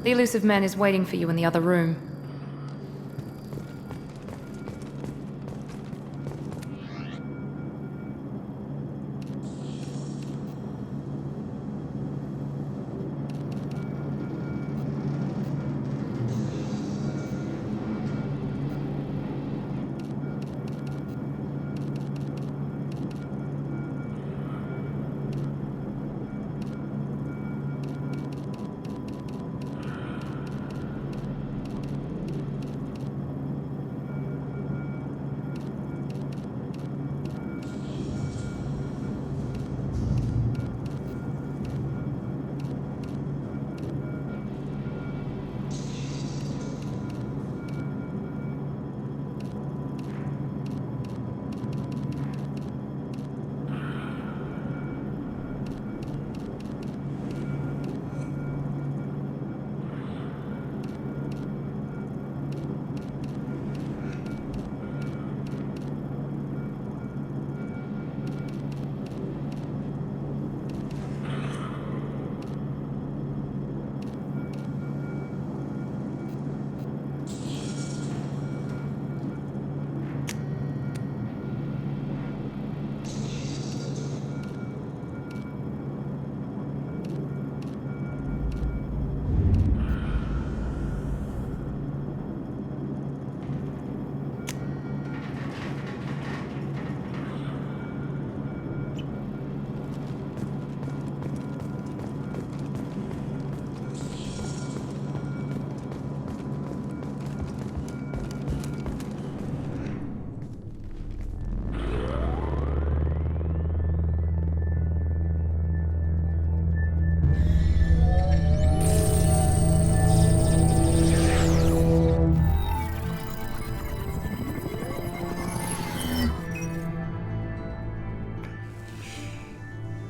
The elusive man is waiting for you in the other room.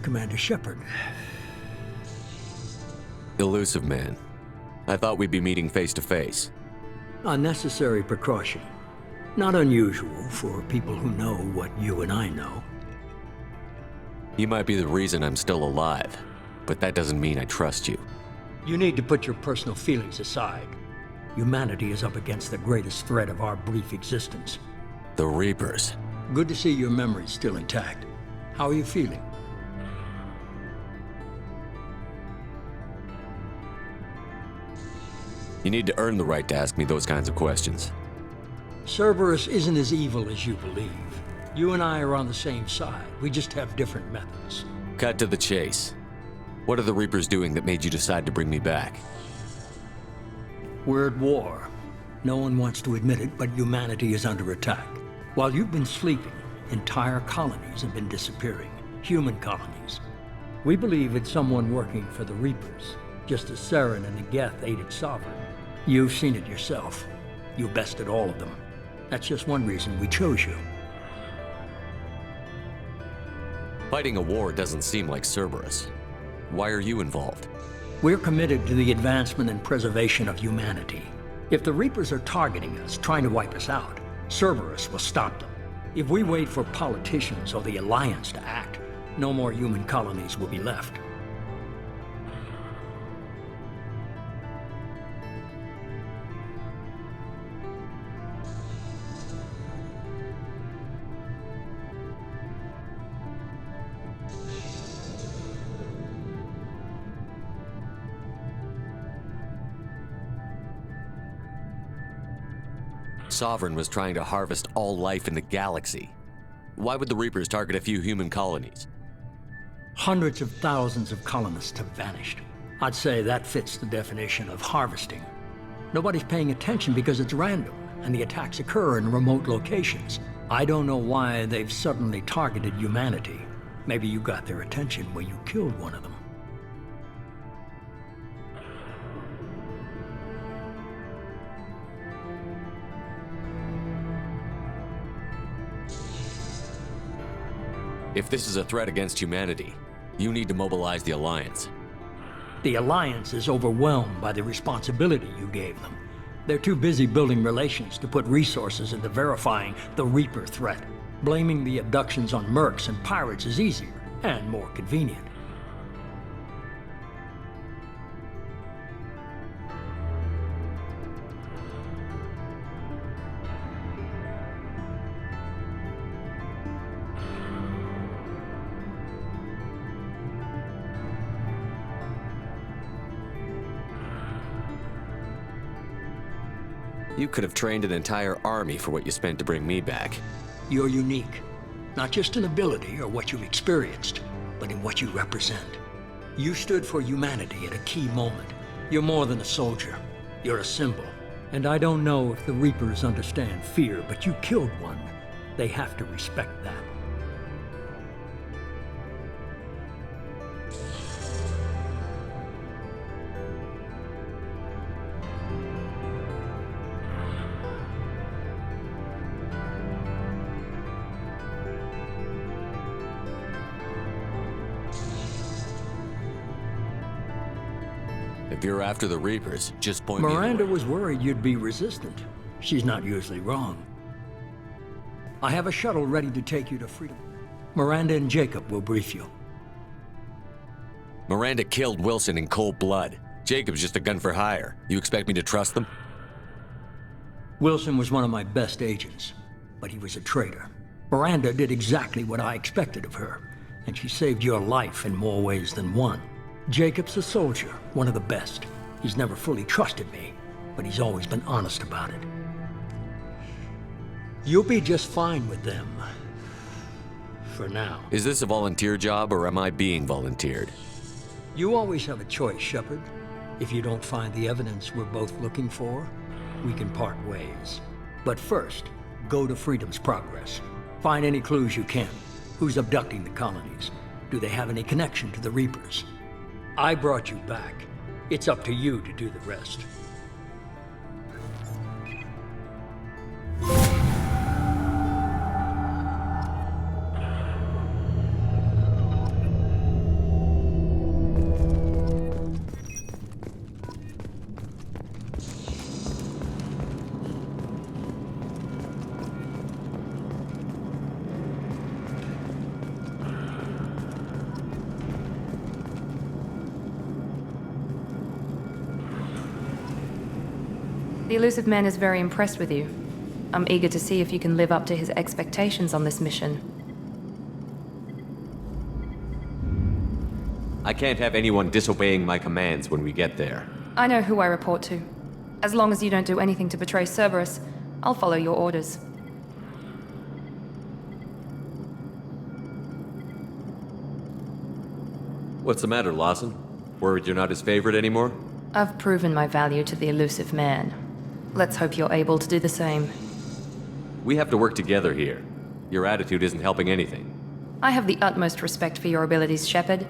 Commander Shepard. Elusive man. I thought we'd be meeting face to face. A necessary precaution. Not unusual for people who know what you and I know. You might be the reason I'm still alive, but that doesn't mean I trust you. You need to put your personal feelings aside. Humanity is up against the greatest threat of our brief existence. The Reapers. Good to see your memory's still intact. How are you feeling? You need to earn the right to ask me those kinds of questions. Cerberus isn't as evil as you believe. You and I are on the same side. We just have different methods. Cut to the chase. What are the Reapers doing that made you decide to bring me back? We're at war. No one wants to admit it, but humanity is under attack. While you've been sleeping, entire colonies have been disappearing. Human colonies. We believe it's someone working for the Reapers, just as Saren and Geth aided Sovereign. You've seen it yourself. You bested all of them. That's just one reason we chose you. Fighting a war doesn't seem like Cerberus. Why are you involved? We're committed to the advancement and preservation of humanity. If the Reapers are targeting us, trying to wipe us out, Cerberus will stop them. If we wait for politicians or the Alliance to act, no more human colonies will be left. Sovereign was trying to harvest all life in the galaxy. Why would the Reapers target a few human colonies? Hundreds of thousands of colonists have vanished. I'd say that fits the definition of harvesting. Nobody's paying attention because it's random, and the attacks occur in remote locations. I don't know why they've suddenly targeted humanity. Maybe you got their attention when you killed one of them. If this is a threat against humanity, you need to mobilize the Alliance. The Alliance is overwhelmed by the responsibility you gave them. They're too busy building relations to put resources into verifying the Reaper threat. Blaming the abductions on mercs and pirates is easier and more convenient. You could have trained an entire army for what you spent to bring me back. You're unique, not just in ability or what you've experienced, but in what you represent. You stood for humanity at a key moment. You're more than a soldier. You're a symbol. And I don't know if the Reapers understand fear, but you killed one. They have to respect that. If you're after the Reapers, just point me the Miranda way. was worried you'd be resistant. She's not usually wrong. I have a shuttle ready to take you to freedom. Miranda and Jacob will brief you. Miranda killed Wilson in cold blood. Jacob's just a gun for hire. You expect me to trust them? Wilson was one of my best agents, but he was a traitor. Miranda did exactly what I expected of her, and she saved your life in more ways than one. Jacob's a soldier, one of the best. He's never fully trusted me, but he's always been honest about it. You'll be just fine with them. For now. Is this a volunteer job, or am I being volunteered? You always have a choice, Shepard. If you don't find the evidence we're both looking for, we can part ways. But first, go to Freedom's Progress. Find any clues you can. Who's abducting the colonies? Do they have any connection to the Reapers? I brought you back. It's up to you to do the rest. The elusive man is very impressed with you. I'm eager to see if you can live up to his expectations on this mission. I can't have anyone disobeying my commands when we get there. I know who I report to. As long as you don't do anything to betray Cerberus, I'll follow your orders. What's the matter, Lawson? Worried you're not his favorite anymore? I've proven my value to the elusive man. Let's hope you're able to do the same. We have to work together here. Your attitude isn't helping anything. I have the utmost respect for your abilities, Shepard.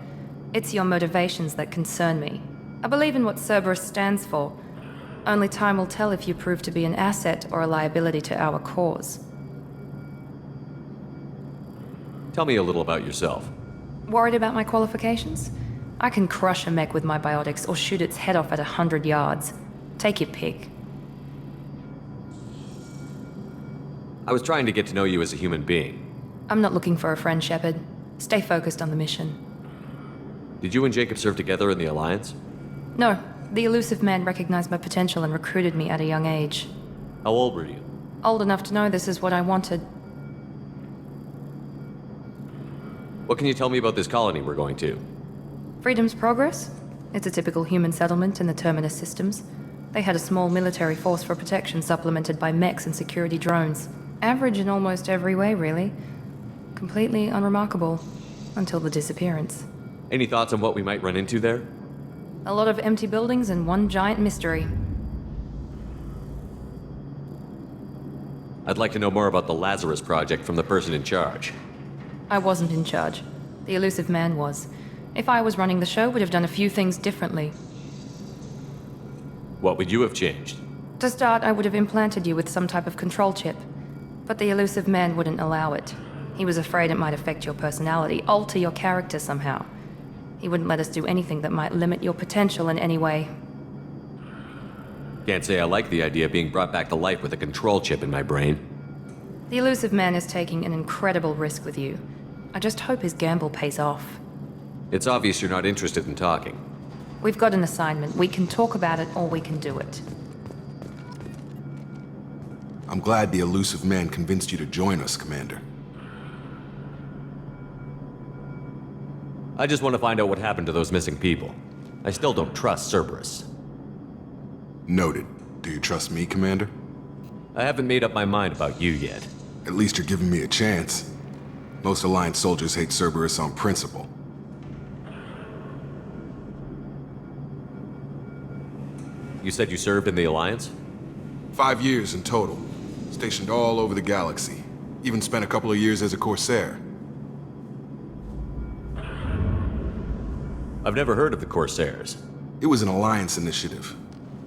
It's your motivations that concern me. I believe in what Cerberus stands for. Only time will tell if you prove to be an asset or a liability to our cause. Tell me a little about yourself. Worried about my qualifications? I can crush a mech with my biotics or shoot its head off at 100 yards. Take your pick. I was trying to get to know you as a human being. I'm not looking for a friend, Shepard. Stay focused on the mission. Did you and Jacob serve together in the Alliance? No, the elusive man recognized my potential and recruited me at a young age. How old were you? Old enough to know this is what I wanted. What can you tell me about this colony we're going to? Freedom's Progress? It's a typical human settlement in the Terminus systems. They had a small military force for protection supplemented by mechs and security drones. Average in almost every way, really. Completely unremarkable. Until the disappearance. Any thoughts on what we might run into there? A lot of empty buildings and one giant mystery. I'd like to know more about the Lazarus Project from the person in charge. I wasn't in charge. The elusive man was. If I was running the show, would have done a few things differently. What would you have changed? To start, I would have implanted you with some type of control chip. But the elusive man wouldn't allow it. He was afraid it might affect your personality, alter your character somehow. He wouldn't let us do anything that might limit your potential in any way. Can't say I like the idea of being brought back to life with a control chip in my brain. The elusive man is taking an incredible risk with you. I just hope his gamble pays off. It's obvious you're not interested in talking. We've got an assignment. We can talk about it or we can do it. I'm glad the elusive man convinced you to join us, Commander. I just want to find out what happened to those missing people. I still don't trust Cerberus. Noted. Do you trust me, Commander? I haven't made up my mind about you yet. At least you're giving me a chance. Most Alliance soldiers hate Cerberus on principle. You said you served in the Alliance? 5 years in total. Stationed all over the galaxy. Even spent a couple of years as a Corsair. I've never heard of the Corsairs. It was an Alliance initiative.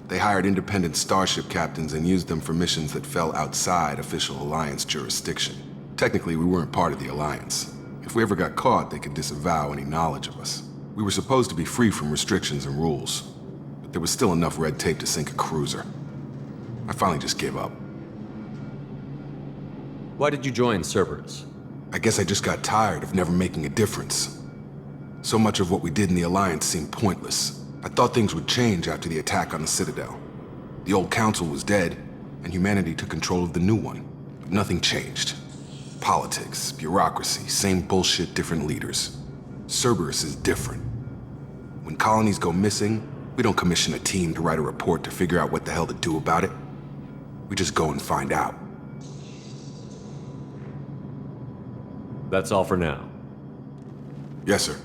They hired independent starship captains and used them for missions that fell outside official Alliance jurisdiction. Technically, we weren't part of the Alliance. If we ever got caught, they could disavow any knowledge of us. We were supposed to be free from restrictions and rules, but there was still enough red tape to sink a cruiser. I finally just gave up. Why did you join Cerberus? I guess I just got tired of never making a difference. So much of what we did in the Alliance seemed pointless. I thought things would change after the attack on the Citadel. The old council was dead, and humanity took control of the new one. But nothing changed. Politics, bureaucracy, same bullshit, different leaders. Cerberus is different. When colonies go missing, we don't commission a team to write a report to figure out what the hell to do about it. We just go and find out. That's all for now. Yes, sir.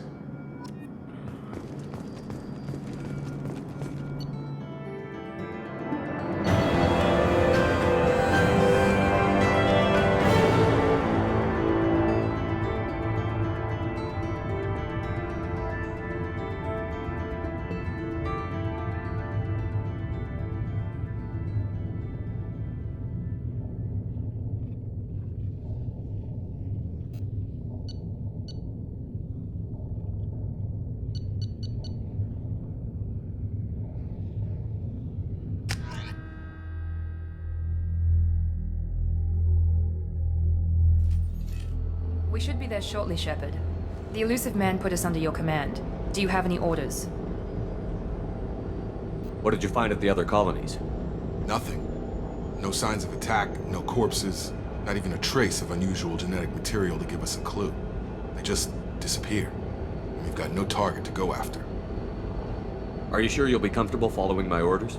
We should be there shortly, Shepard. The elusive man put us under your command. Do you have any orders? What did you find at the other colonies? Nothing. No signs of attack, no corpses, not even a trace of unusual genetic material to give us a clue. They just disappear. And we've got no target to go after. Are you sure you'll be comfortable following my orders?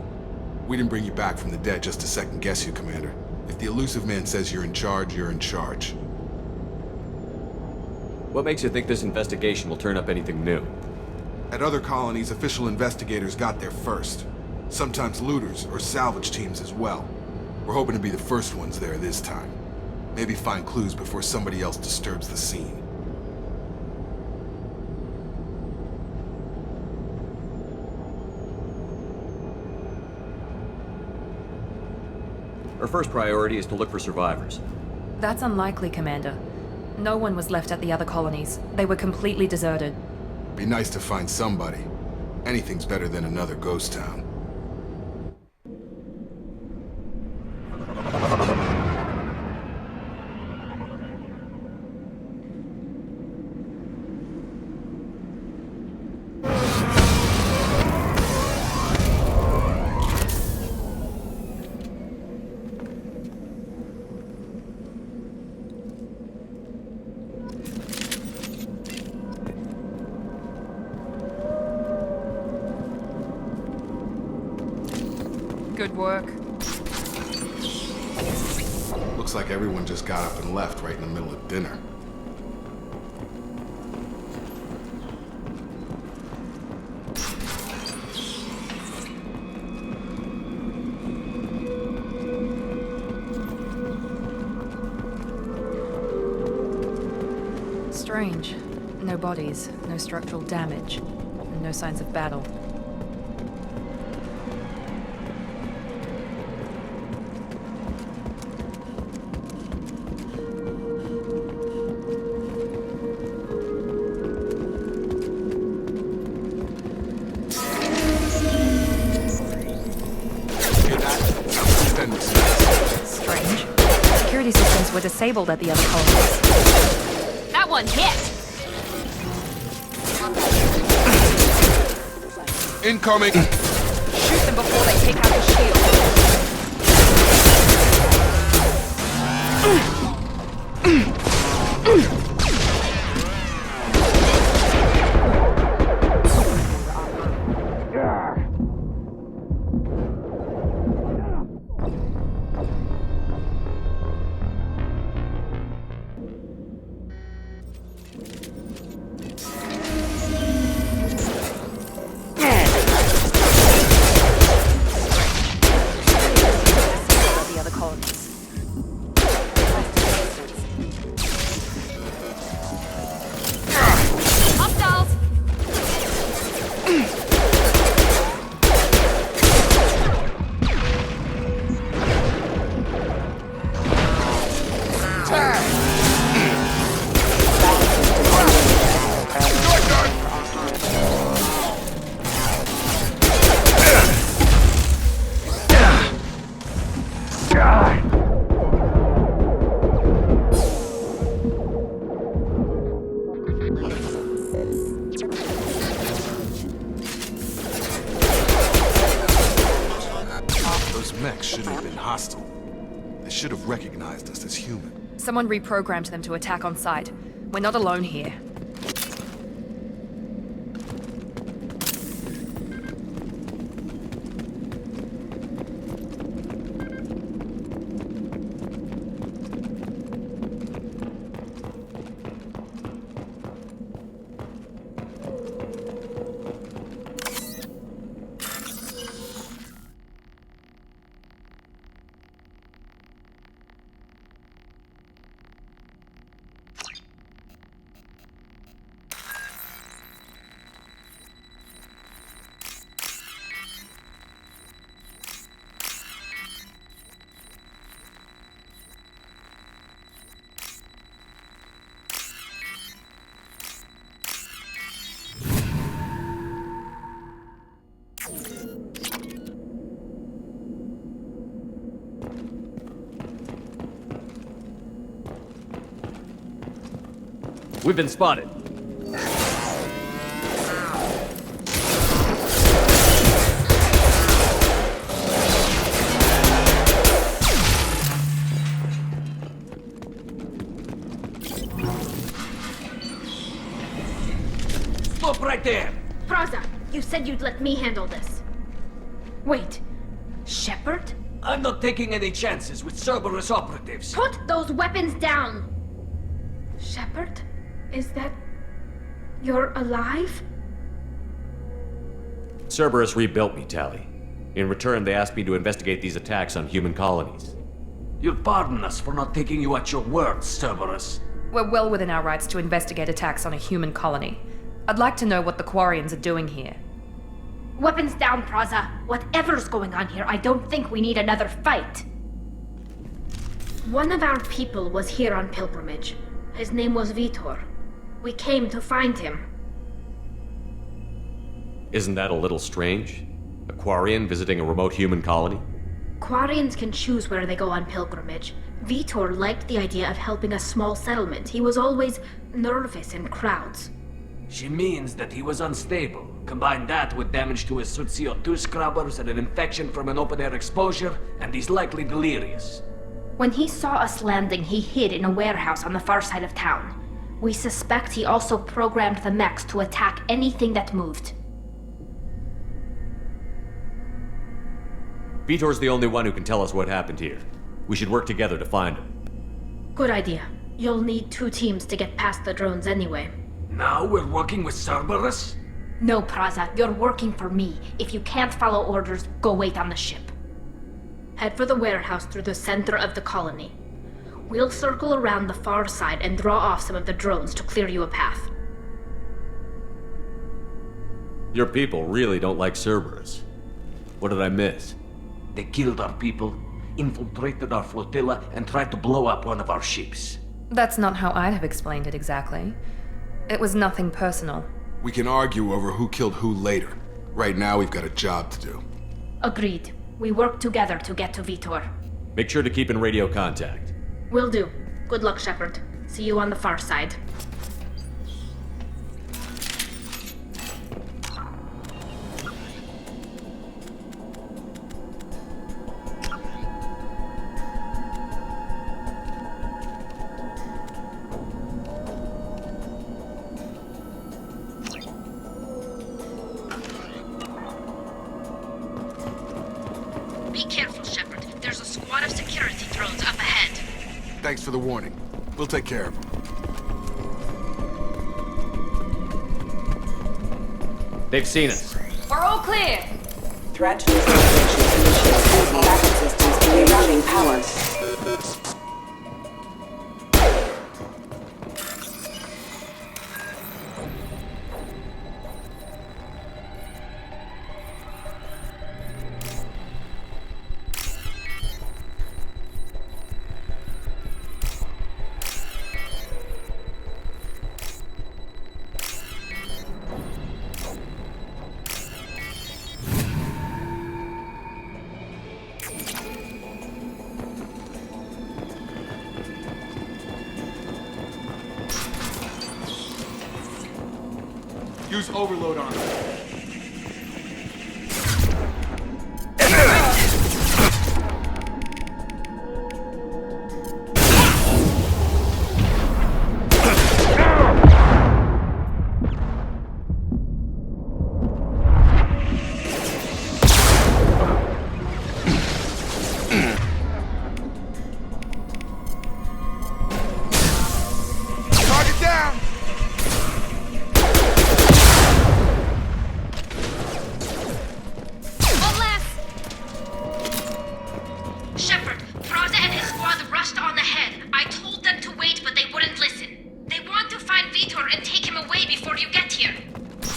We didn't bring you back from the dead just to second guess you, Commander. If the elusive man says you're in charge, you're in charge. What makes you think this investigation will turn up anything new? At other colonies, official investigators got there first. Sometimes looters or salvage teams as well. We're hoping to be the first ones there this time. Maybe find clues before somebody else disturbs the scene. Our first priority is to look for survivors. That's unlikely, Commander. No one was left at the other colonies. They were completely deserted. Be nice to find somebody. Anything's better than another ghost town. Good work. Looks like everyone just got up and left right in the middle of dinner. Strange. No bodies, no structural damage, and no signs of battle. Strange. Security systems were disabled at the other colonies. That one hit! Incoming! Shoot them before they take out the shield. should have recognized us as human. Someone reprogrammed them to attack on sight. We're not alone here. We've been spotted. Stop right there! Praza, you said you'd let me handle this. Wait, Shepard? I'm not taking any chances with Cerberus operatives. Put those weapons down! Shepard? Is that... you're alive? Cerberus rebuilt me, Tally. In return, they asked me to investigate these attacks on human colonies. You'll pardon us for not taking you at your word, Cerberus. We're well within our rights to investigate attacks on a human colony. I'd like to know what the Quarians are doing here. Weapons down, Praza. Whatever's going on here, I don't think we need another fight. One of our people was here on pilgrimage. His name was Vitor. We came to find him. Isn't that a little strange? A Quarian visiting a remote human colony? Quarians can choose where they go on pilgrimage. Vitor liked the idea of helping a small settlement. He was always nervous in crowds. She means that he was unstable. Combine that with damage to his suit CO2 scrubbers and an infection from an open-air exposure, and he's likely delirious. When he saw us landing, he hid in a warehouse on the far side of town. We suspect he also programmed the mechs to attack anything that moved. Vitor's the only one who can tell us what happened here. We should work together to find him. Good idea. You'll need 2 teams to get past the drones anyway. Now we're working with Cerberus? No, Praza, you're working for me. If you can't follow orders, go wait on the ship. Head for the warehouse through the center of the colony. We'll circle around the far side and draw off some of the drones to clear you a path. Your people really don't like Cerberus. What did I miss? They killed our people, infiltrated our flotilla, and tried to blow up one of our ships. That's not how I'd have explained it exactly. It was nothing personal. We can argue over who killed who later. Right now, we've got a job to do. Agreed. We work together to get to Vitor. Make sure to keep in radio contact. Will do. Good luck, Shepard. See you on the far side. Be careful, Shepard. There's a squad of security drones up ahead. Thanks for the warning. We'll take care of them. They've seen us. We're all clear! Threat to initiating backup systems rerouting power. Use overload on them.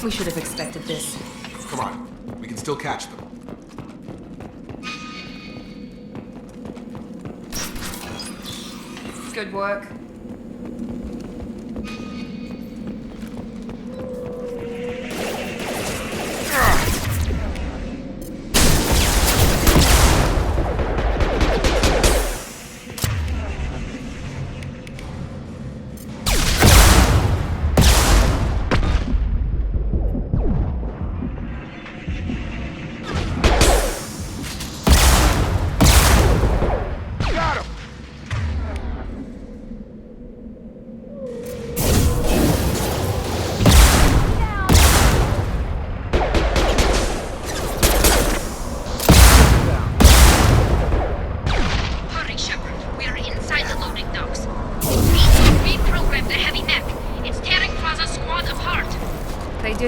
We should have expected this. Come on, we can still catch them. Good work.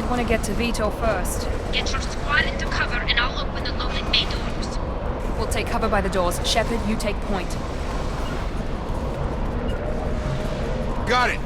Want to get to Vito first. Get your squad into cover and I'll open the loading bay doors. We'll take cover by the doors. Shepard, you take point. Got it!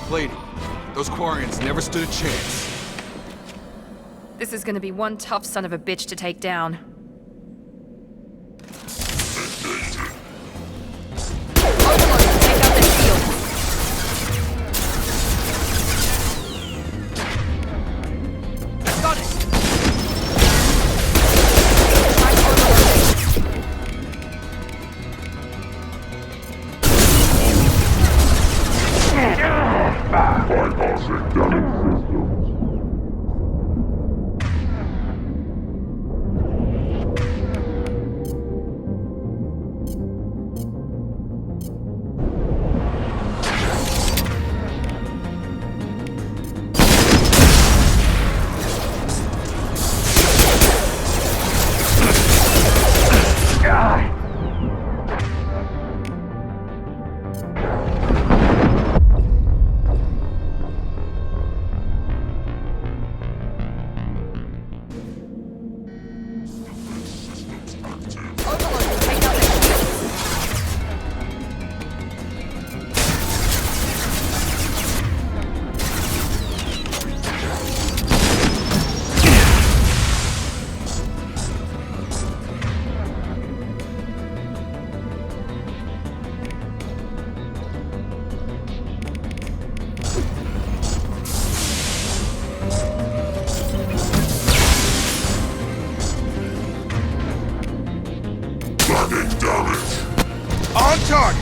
Plating. Those Quarians never stood a chance. This is gonna be one tough son of a bitch to take down. Overlord, take out the shield. Got it. I'm overloading. Bypassing dummy systems. On target!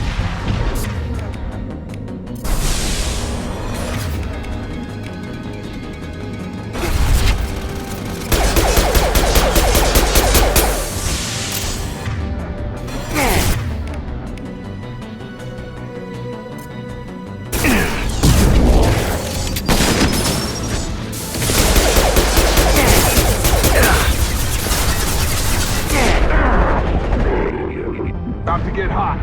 About to get hot.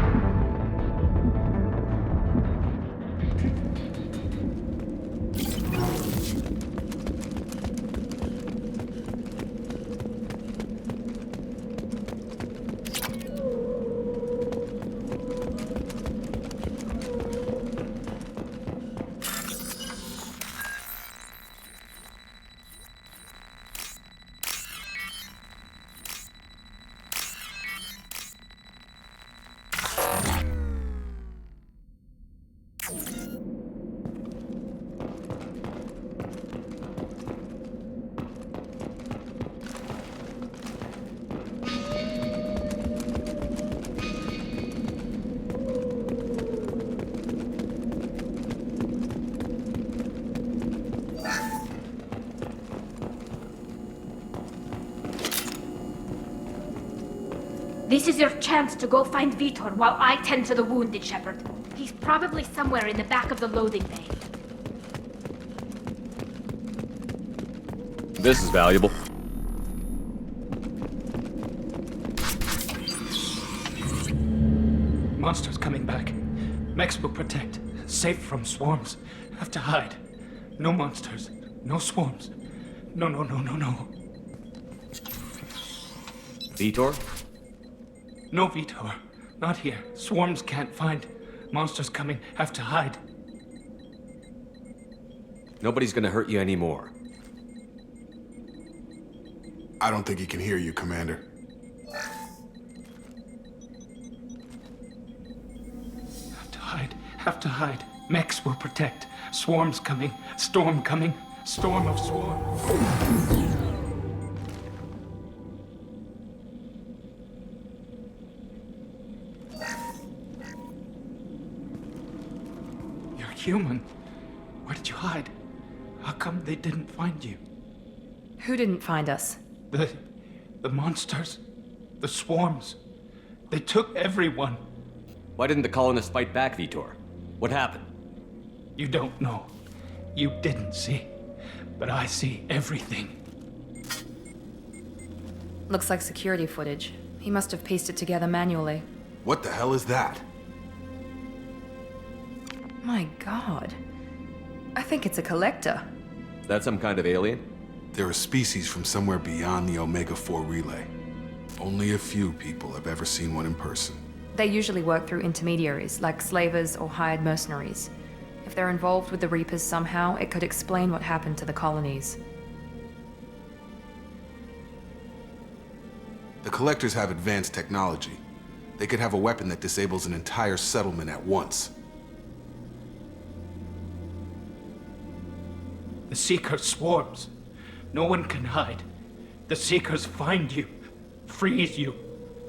This is your chance to go find Vitor while I tend to the wounded, Shepard. He's probably somewhere in the back of the loading bay. This is valuable. Monsters coming back. Mechs will protect. Safe from swarms. Have to hide. No monsters. No swarms. No. Vitor? No Vitor. Not here. Swarms can't find. Monsters coming. Have to hide. Nobody's gonna hurt you anymore. I don't think he can hear you, Commander. Have to hide. Mechs will protect. Swarms coming. Storm coming. Storm of swarms. You're human. Where did you hide? How come they didn't find you? Who didn't find us? The monsters. The swarms. They took everyone. Why didn't the colonists fight back, Vitor? What happened? You don't know. You didn't see. But I see everything. Looks like security footage. He must have pieced it together manually. What the hell is that? My god. I think it's a collector. Is that some kind of alien? They're a species from somewhere beyond the Omega-4 relay. Only a few people have ever seen one in person. They usually work through intermediaries, like slavers or hired mercenaries. If they're involved with the Reapers somehow, it could explain what happened to the colonies. The Collectors have advanced technology. They could have a weapon that disables an entire settlement at once. The Seeker swarms. No one can hide. The Seekers find you, freeze you,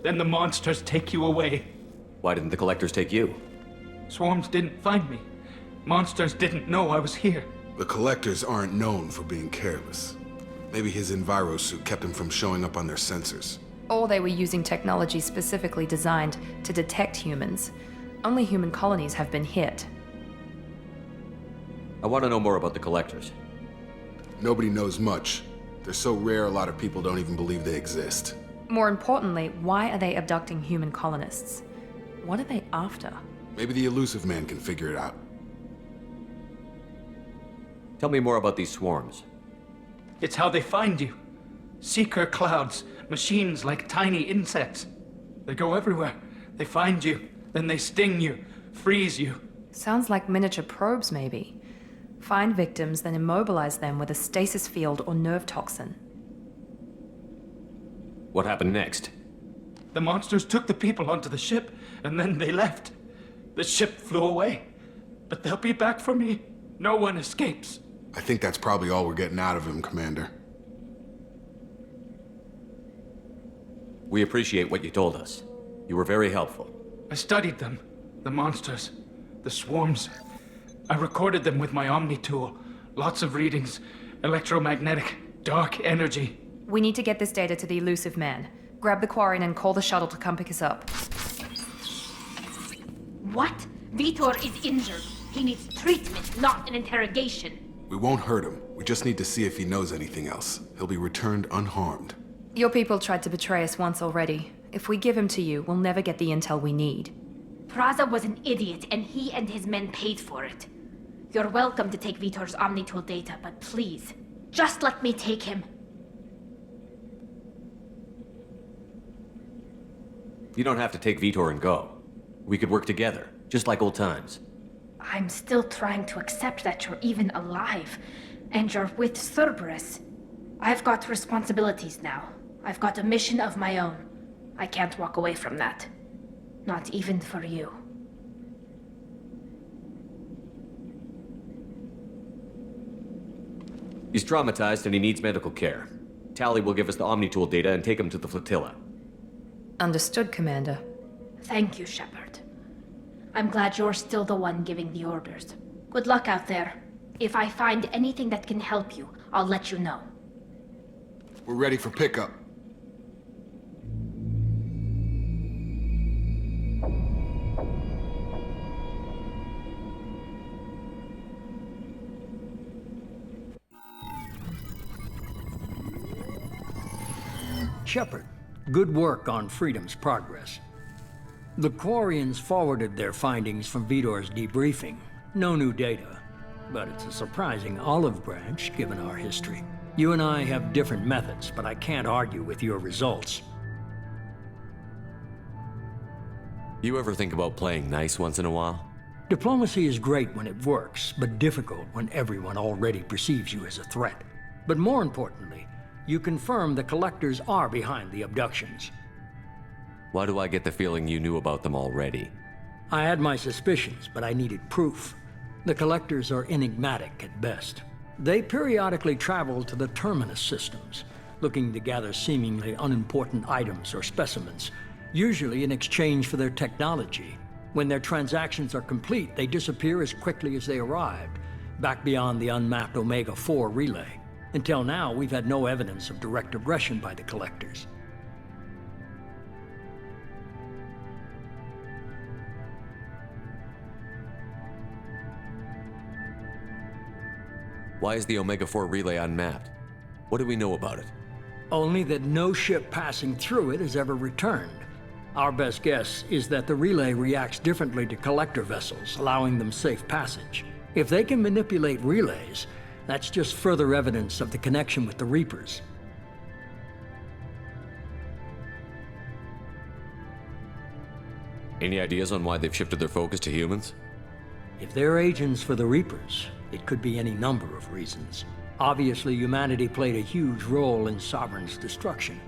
then the monsters take you away. Why didn't the collectors take you? Swarms didn't find me. Monsters didn't know I was here. The Collectors aren't known for being careless. Maybe his Enviro suit kept him from showing up on their sensors. Or they were using technology specifically designed to detect humans. Only human colonies have been hit. I want to know more about the collectors. Nobody knows much. They're so rare a lot of people don't even believe they exist. More importantly, why are they abducting human colonists? What are they after? Maybe the Elusive Man can figure it out. Tell me more about these swarms. It's how they find you. Seeker clouds, machines like tiny insects. They go everywhere. They find you, then they sting you, freeze you. Sounds like miniature probes, maybe. Find victims, then immobilize them with a stasis field or nerve toxin. What happened next? The monsters took the people onto the ship, and then they left. The ship flew away. But they'll be back for me. No one escapes. I think that's probably all we're getting out of him, Commander. We appreciate what you told us. You were very helpful. I studied them. The monsters. The swarms. I recorded them with my Omni tool. Lots of readings. Electromagnetic. Dark energy. We need to get this data to the Elusive Man. Grab the Quarren and call the shuttle to come pick us up. What? Vitor is injured. He needs treatment, not an interrogation. We won't hurt him. We just need to see if he knows anything else. He'll be returned unharmed. Your people tried to betray us once already. If we give him to you, we'll never get the intel we need. Praza was an idiot, and he and his men paid for it. You're welcome to take Vitor's Omnitool data, but please, just let me take him. You don't have to take Vitor and go. We could work together, just like old times. I'm still trying to accept that you're even alive, and you're with Cerberus. I've got responsibilities now. I've got a mission of my own. I can't walk away from that. Not even for you. He's traumatized and he needs medical care. Tally will give us the Omnitool data and take him to the flotilla. Understood, Commander. Thank you, Shepard. I'm glad you're still the one giving the orders. Good luck out there. If I find anything that can help you, I'll let you know. We're ready for pickup. Shepard, good work on Freedom's progress. The Quarians forwarded their findings from Vidor's debriefing. No new data, but it's a surprising olive branch given our history. You and I have different methods, but I can't argue with your results. You ever think about playing nice once in a while? Diplomacy is great when it works, but difficult when everyone already perceives you as a threat. But more importantly, you confirm the Collectors are behind the abductions. Why do I get the feeling you knew about them already? I had my suspicions, but I needed proof. The Collectors are enigmatic at best. They periodically travel to the Terminus systems, looking to gather seemingly unimportant items or specimens, usually in exchange for their technology. When their transactions are complete, they disappear as quickly as they arrived, back beyond the unmapped Omega-4 relay. Until now, we've had no evidence of direct aggression by the Collectors. Why is the Omega-4 relay unmapped? What do we know about it? Only that no ship passing through it has ever returned. Our best guess is that the relay reacts differently to Collector vessels, allowing them safe passage. If they can manipulate relays, that's just further evidence of the connection with the Reapers. Any ideas on why they've shifted their focus to humans? If they're agents for the Reapers, it could be any number of reasons. Obviously, humanity played a huge role in Sovereign's destruction.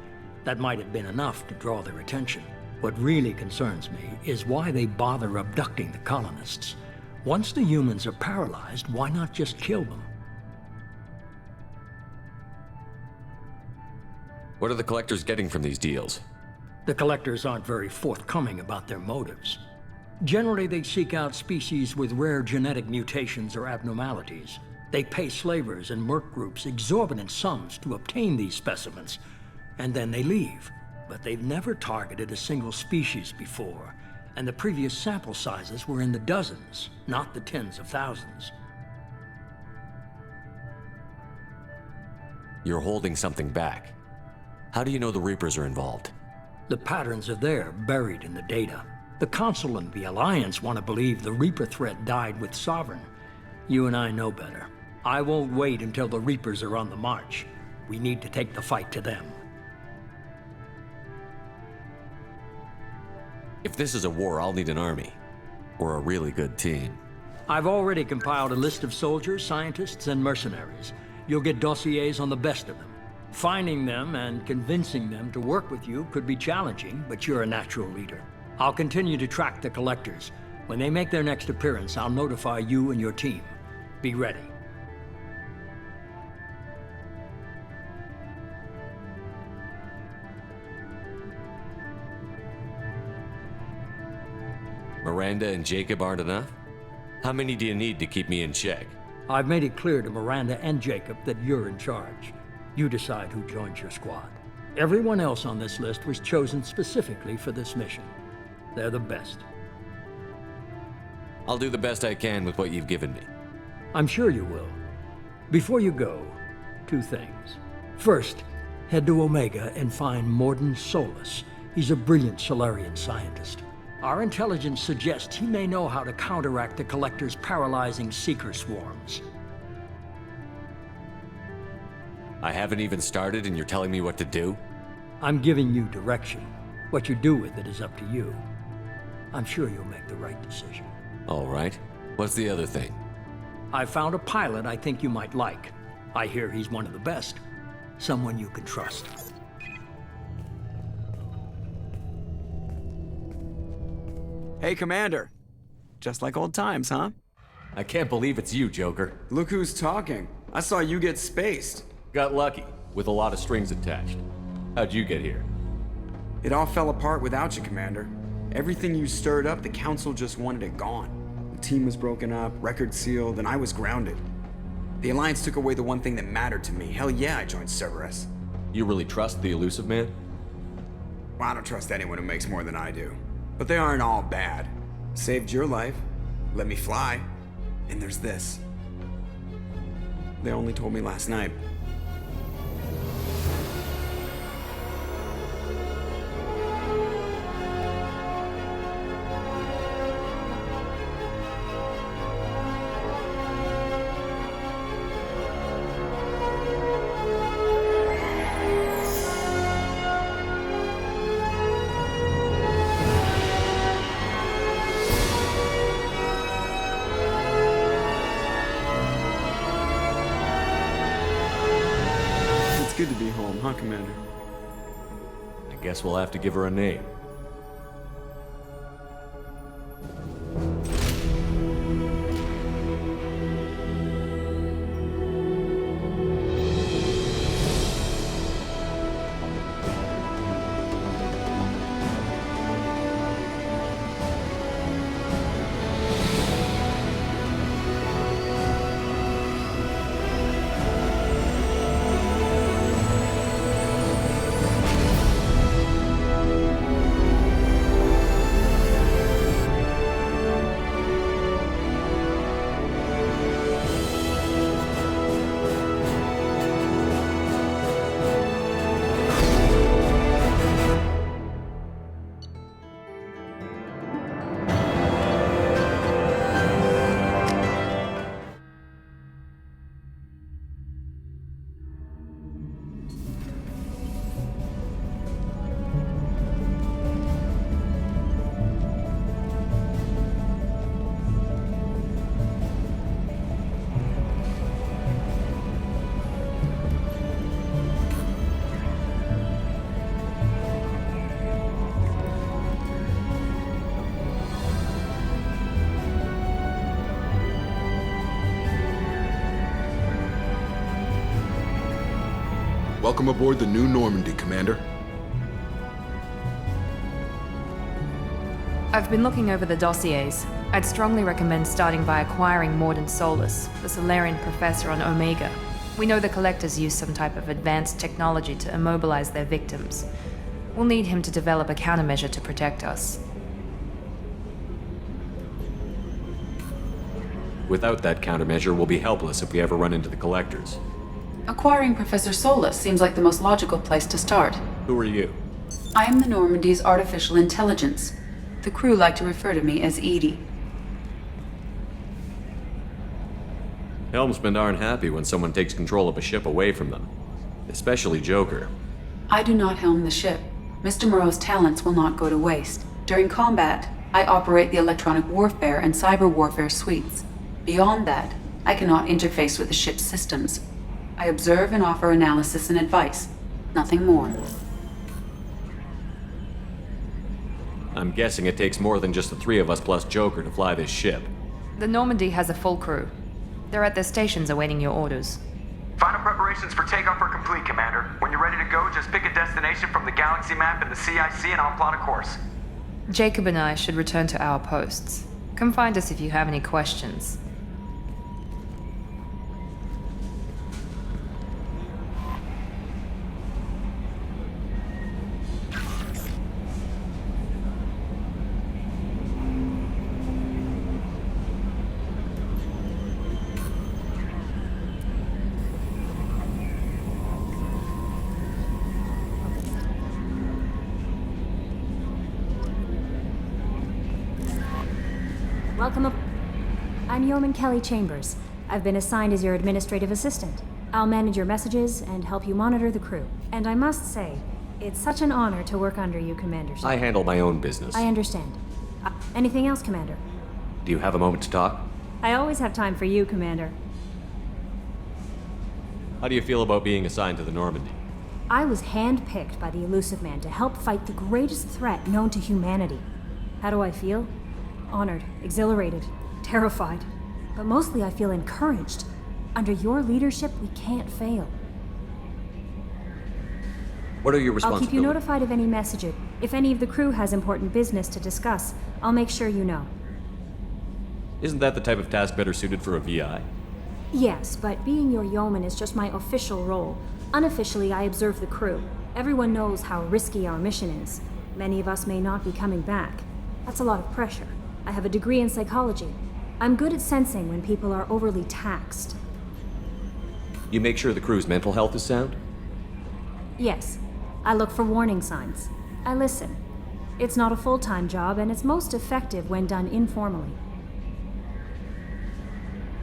That might have been enough to draw their attention. What really concerns me is why they bother abducting the colonists. Once the humans are paralyzed, why not just kill them? What are the Collectors getting from these deals? The Collectors aren't very forthcoming about their motives. Generally, they seek out species with rare genetic mutations or abnormalities. They pay slavers and merc groups exorbitant sums to obtain these specimens, and then they leave. But they've never targeted a single species before, and the previous sample sizes were in the dozens, not the tens of thousands. You're holding something back. How do you know the Reapers are involved? The patterns are there, buried in the data. The Council and the Alliance want to believe the Reaper threat died with Sovereign. You and I know better. I won't wait until the Reapers are on the march. We need to take the fight to them. If this is a war, I'll need an army. Or a really good team. I've already compiled a list of soldiers, scientists, and mercenaries. You'll get dossiers on the best of them. Finding them and convincing them to work with you could be challenging, but you're a natural leader. I'll continue to track the Collectors. When they make their next appearance, I'll notify you and your team. Be ready. Miranda and Jacob aren't enough? How many do you need to keep me in check? I've made it clear to Miranda and Jacob that you're in charge. You decide who joins your squad. Everyone else on this list was chosen specifically for this mission. They're the best. I'll do the best I can with what you've given me. I'm sure you will. Before you go, 2 things. First, head to Omega and find Morden Solus. He's a brilliant Solarian scientist. Our intelligence suggests he may know how to counteract the Collector's paralyzing Seeker swarms. I haven't even started and you're telling me what to do? I'm giving you direction. What you do with it is up to you. I'm sure you'll make the right decision. All right. What's the other thing? I found a pilot I think you might like. I hear he's one of the best. Someone you can trust. Hey, Commander. Just like old times, huh? I can't believe it's you, Joker. Look who's talking. I saw you get spaced. Got lucky, with a lot of strings attached. How'd you get here? It all fell apart without you, Commander. Everything you stirred up, the Council just wanted it gone. The team was broken up, record sealed, and I was grounded. The Alliance took away the one thing that mattered to me. Hell yeah, I joined Cerberus. You really trust the Elusive Man? Well, I don't trust anyone who makes more than I do. But they aren't all bad. Saved your life, let me fly, and there's this. They only told me last night. huh, Commander? I guess we'll have to give her a name. Welcome aboard the New Normandy, Commander. I've been looking over the dossiers. I'd strongly recommend starting by acquiring Mordin Solus, the Solarian professor on Omega. We know the Collectors use some type of advanced technology to immobilize their victims. We'll need him to develop a countermeasure to protect us. Without that countermeasure, we'll be helpless if we ever run into the Collectors. Acquiring Professor Solus seems like the most logical place to start. Who are you? I am the Normandy's artificial intelligence. The crew like to refer to me as Edie. Helmsmen aren't happy when someone takes control of a ship away from them. Especially Joker. I do not helm the ship. Mr. Moreau's talents will not go to waste. During combat, I operate the electronic warfare and cyber warfare suites. Beyond that, I cannot interface with the ship's systems. I observe and offer analysis and advice. Nothing more. I'm guessing it takes more than just the three of us plus Joker to fly this ship. The Normandy has a full crew. They're at their stations awaiting your orders. Final preparations for takeoff are complete, Commander. When you're ready to go, just pick a destination from the galaxy map and the CIC and I'll plot a course. Jacob and I should return to our posts. Come find us if you have any questions. Welcome up. I'm Yeoman Kelly Chambers. I've been assigned as your administrative assistant. I'll manage your messages and help you monitor the crew. And I must say, it's such an honor to work under you, Commander. I handle my own business. I understand. Anything else, Commander? Do you have a moment to talk? I always have time for you, Commander. How do you feel about being assigned to the Normandy? I was handpicked by the Elusive Man to help fight the greatest threat known to humanity. How do I feel? Honored, exhilarated, terrified. But mostly I feel encouraged. Under your leadership, we can't fail. What are your I'll responsibilities? keep you notified of any messages. If any of the crew has important business to discuss, I'll make sure you know. Isn't that the type of task better suited for a VI? Yes, but being your yeoman is just my official role. Unofficially, I observe the crew. Everyone knows how risky our mission is. Many of us may not be coming back. That's a lot of pressure. I have a degree in psychology. I'm good at sensing when people are overly taxed. You make sure the crew's mental health is sound? Yes. I look for warning signs. I listen. It's not a full-time job, and it's most effective when done informally.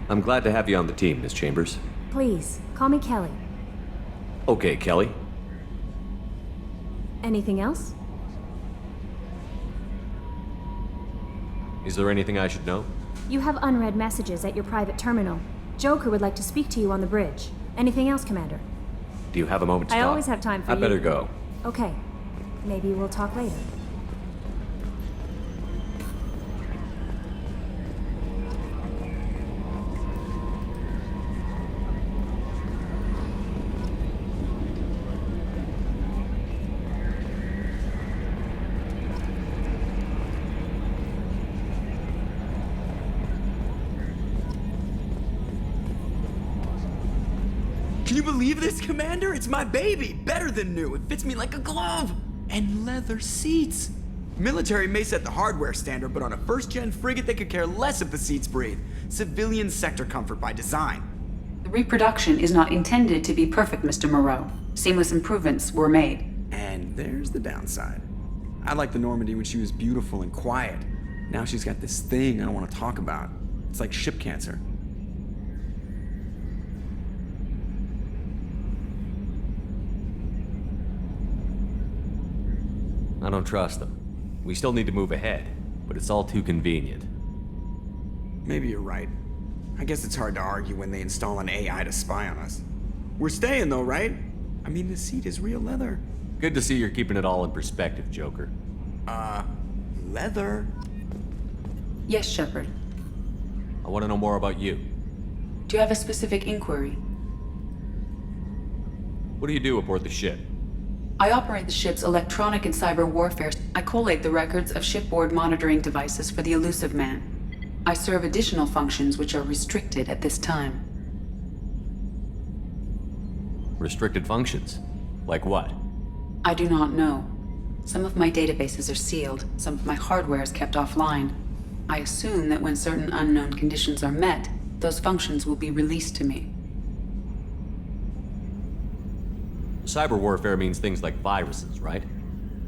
I'm glad to have you on the team, Miss Chambers. Please, call me Kelly. Okay, Kelly. Anything else? Is there anything I should know? You have unread messages at your private terminal. Joker would like to speak to you on the bridge. Anything else, Commander? Do you have a moment to I talk? always have time for I you. better go. Okay. Maybe we'll talk later. Can you believe this, Commander? It's my baby! Better than new. It fits me like a glove! And leather seats! Military may set the hardware standard, but on a first-gen frigate, they could care less if the seats breathe. Civilian sector comfort by design. The reproduction is not intended to be perfect, Mr. Moreau. Seamless improvements were made. And there's the downside. I liked the Normandy when she was beautiful and quiet. Now she's got this thing I don't want to talk about. It's like ship cancer. I don't trust them. We still need to move ahead, but it's all too convenient. Maybe you're right. I guess it's hard to argue when they install an AI to spy on us. We're staying though, right? I mean, the seat is real leather. Good to see you're keeping it all in perspective, Joker. Leather? Yes, Shepard. I want to know more about you. Do you have a specific inquiry? What do you do aboard the ship? I operate the ship's electronic and cyber warfare. I collate the records of shipboard monitoring devices for the Elusive Man. I serve additional functions which are restricted at this time. Restricted functions? Like what? I do not know. Some of my databases are sealed, some of my hardware is kept offline. I assume that when certain unknown conditions are met, those functions will be released to me. Cyber warfare means things like viruses, right?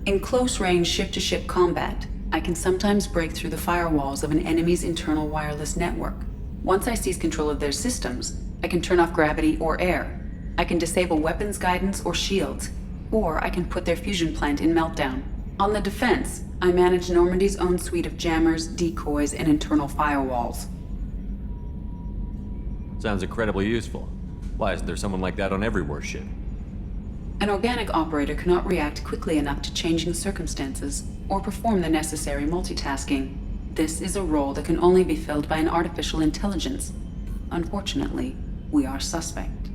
In close-range ship-to-ship combat, I can sometimes break through the firewalls of an enemy's internal wireless network. Once I seize control of their systems, I can turn off gravity or air. I can disable weapons guidance or shields, or I can put their fusion plant in meltdown. On the defense, I manage Normandy's own suite of jammers, decoys, and internal firewalls. Sounds incredibly useful. Why isn't there someone like that on every warship? An organic operator cannot react quickly enough to changing circumstances or perform the necessary multitasking. This is a role that can only be filled by an artificial intelligence. Unfortunately, we are suspect.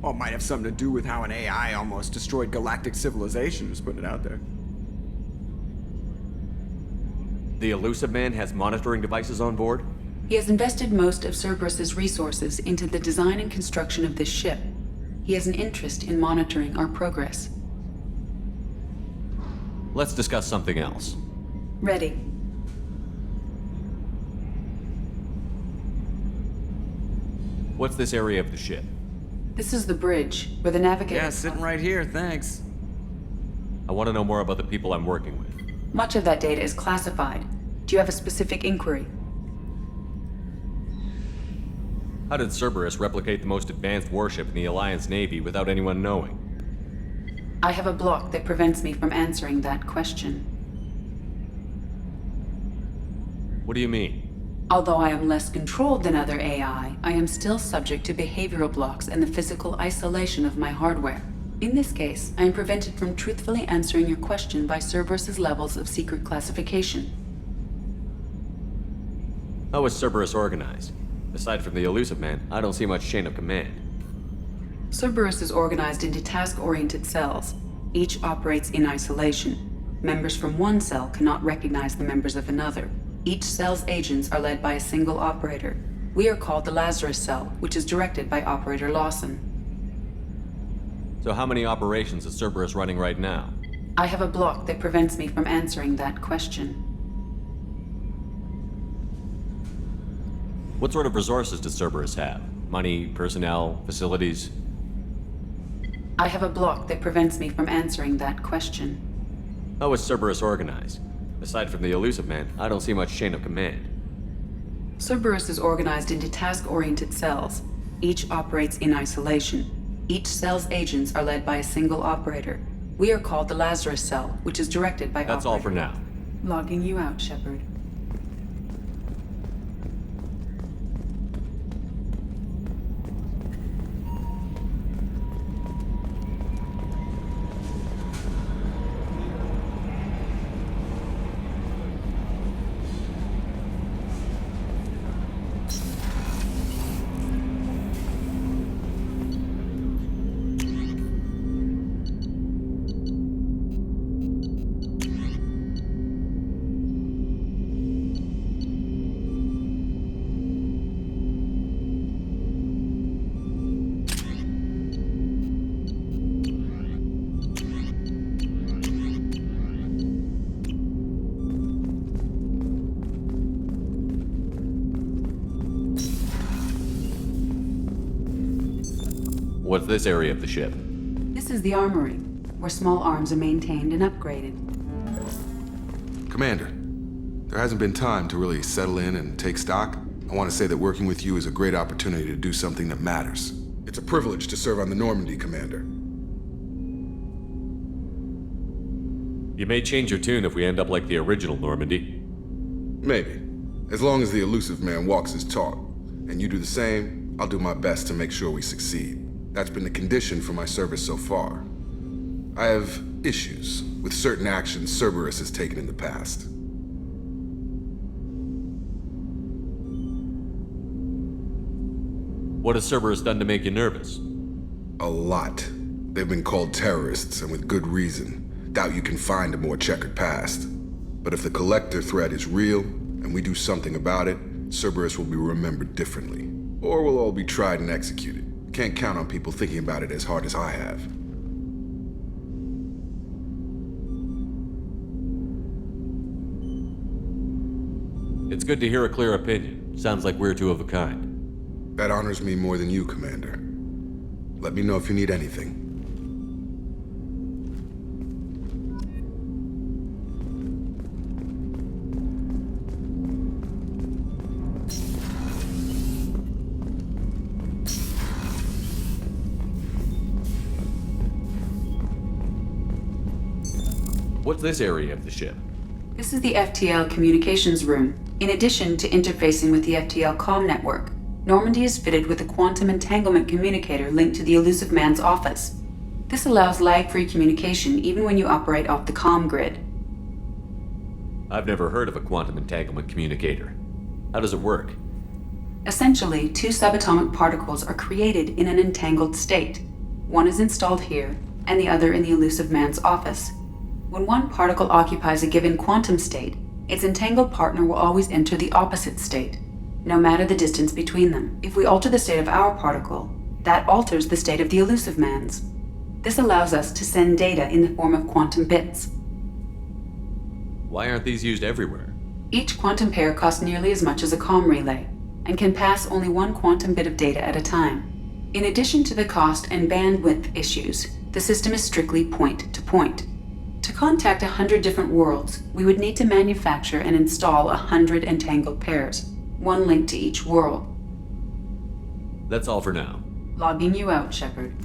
Well, it might have something to do with how an AI almost destroyed galactic civilization, just putting it out there. The Elusive Man has monitoring devices on board? He has invested most of Cerberus's resources into the design and construction of this ship. He has an interest in monitoring our progress. Let's discuss something else. Ready. What's this area of the ship? This is the bridge, where the navigator... Yeah, sitting right here, thanks. I want to know more about the people I'm working with. Much of that data is classified. Do you have a specific inquiry? How did Cerberus replicate the most advanced warship in the Alliance Navy without anyone knowing? I have a block that prevents me from answering that question. What do you mean? Although I am less controlled than other AI, I am still subject to behavioral blocks and the physical isolation of my hardware. In this case, I am prevented from truthfully answering your question by Cerberus's levels of secret classification. How is Cerberus organized? Aside from the Elusive Man, I don't see much chain of command. Cerberus is organized into task-oriented cells. Each operates in isolation. Members from one cell cannot recognize the members of another. Each cell's agents are led by a single operator. We are called the Lazarus Cell, which is directed by Operator Lawson. So how many operations is Cerberus running right now? I have a block that prevents me from answering that question. What sort of resources does Cerberus have? Money, personnel, facilities? I have a block that prevents me from answering that question. How is Cerberus organized? Aside from the Elusive Man, I don't see much chain of command. Cerberus is organized into task-oriented cells. Each operates in isolation. Each cell's agents are led by a single operator. We are called the Lazarus Cell, which is directed by That's all for now. Logging you out, Shepard. What's this area of the ship? This is the armory, where small arms are maintained and upgraded. Commander, there hasn't been time to really settle in and take stock. I want to say that working with you is a great opportunity to do something that matters. It's a privilege to serve on the Normandy, Commander. You may change your tune if we end up like the original Normandy. Maybe. As long as the elusive man walks his talk, and you do the same, I'll do my best to make sure we succeed. That's been the condition for my service so far. I have issues with certain actions Cerberus has taken in the past. What has Cerberus done to make you nervous? A lot. They've been called terrorists, and with good reason. Doubt you can find a more checkered past. But if the Collector threat is real, and we do something about it, Cerberus will be remembered differently. Or we'll all be tried and executed. Can't count on people thinking about it as hard as I have. It's good to hear a clear opinion. Sounds like we're two of a kind. That honors me more than you, Commander. Let me know if you need anything. What's this area of the ship? This is the FTL communications room. In addition to interfacing with the FTL comm network, Normandy is fitted with a quantum entanglement communicator linked to the elusive man's office. This allows lag-free communication even when you operate off the comm grid. I've never heard of a quantum entanglement communicator. How does it work? Essentially, two subatomic particles are created in an entangled state. One is installed here, and the other in the elusive man's office. When one particle occupies a given quantum state, its entangled partner will always enter the opposite state, no matter the distance between them. If we alter the state of our particle, that alters the state of the elusive man's. This allows us to send data in the form of quantum bits. Why aren't these used everywhere? Each quantum pair costs nearly as much as a comm relay, and can pass only one quantum bit of data at a time. In addition to the cost and bandwidth issues, the system is strictly point-to-point. To contact 100 different worlds, we would need to manufacture and install 100 entangled pairs, one linked to each world. That's all for now. Logging you out, Shepard.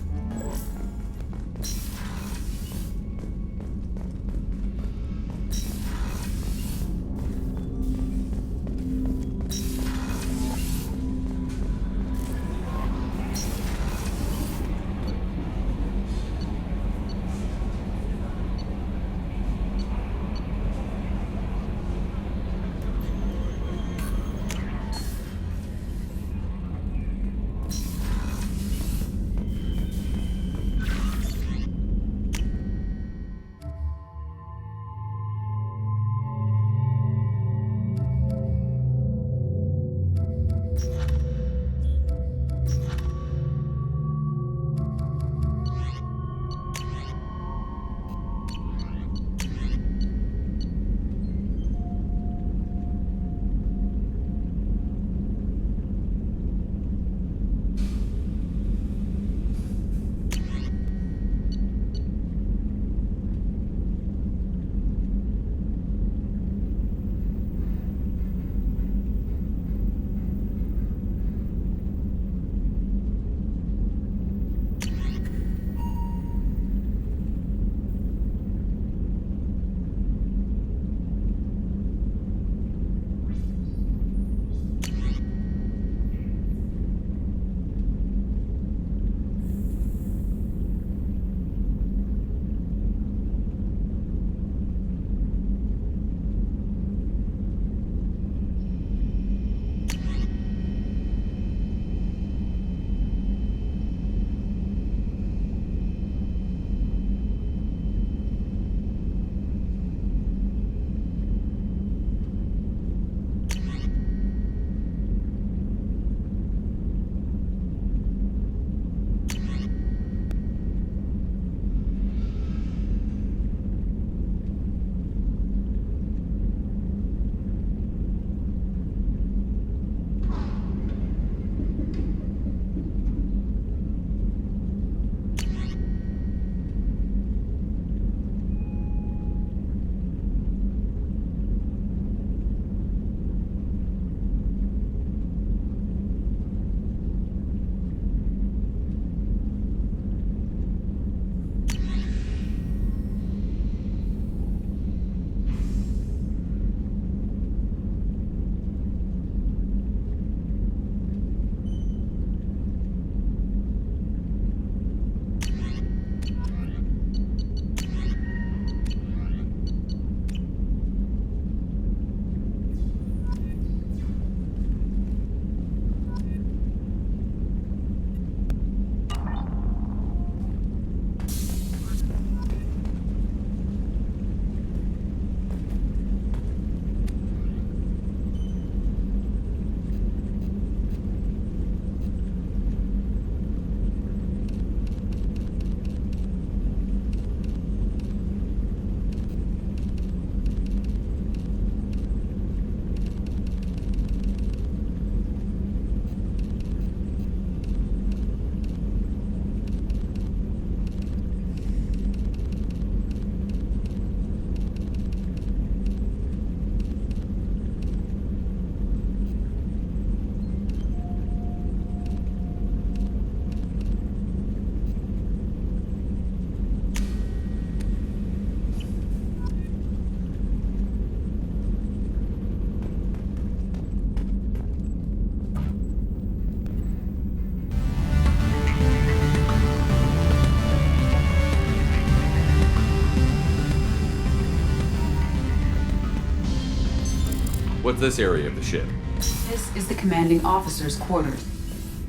What's this area of the ship? This is the commanding officer's quarters.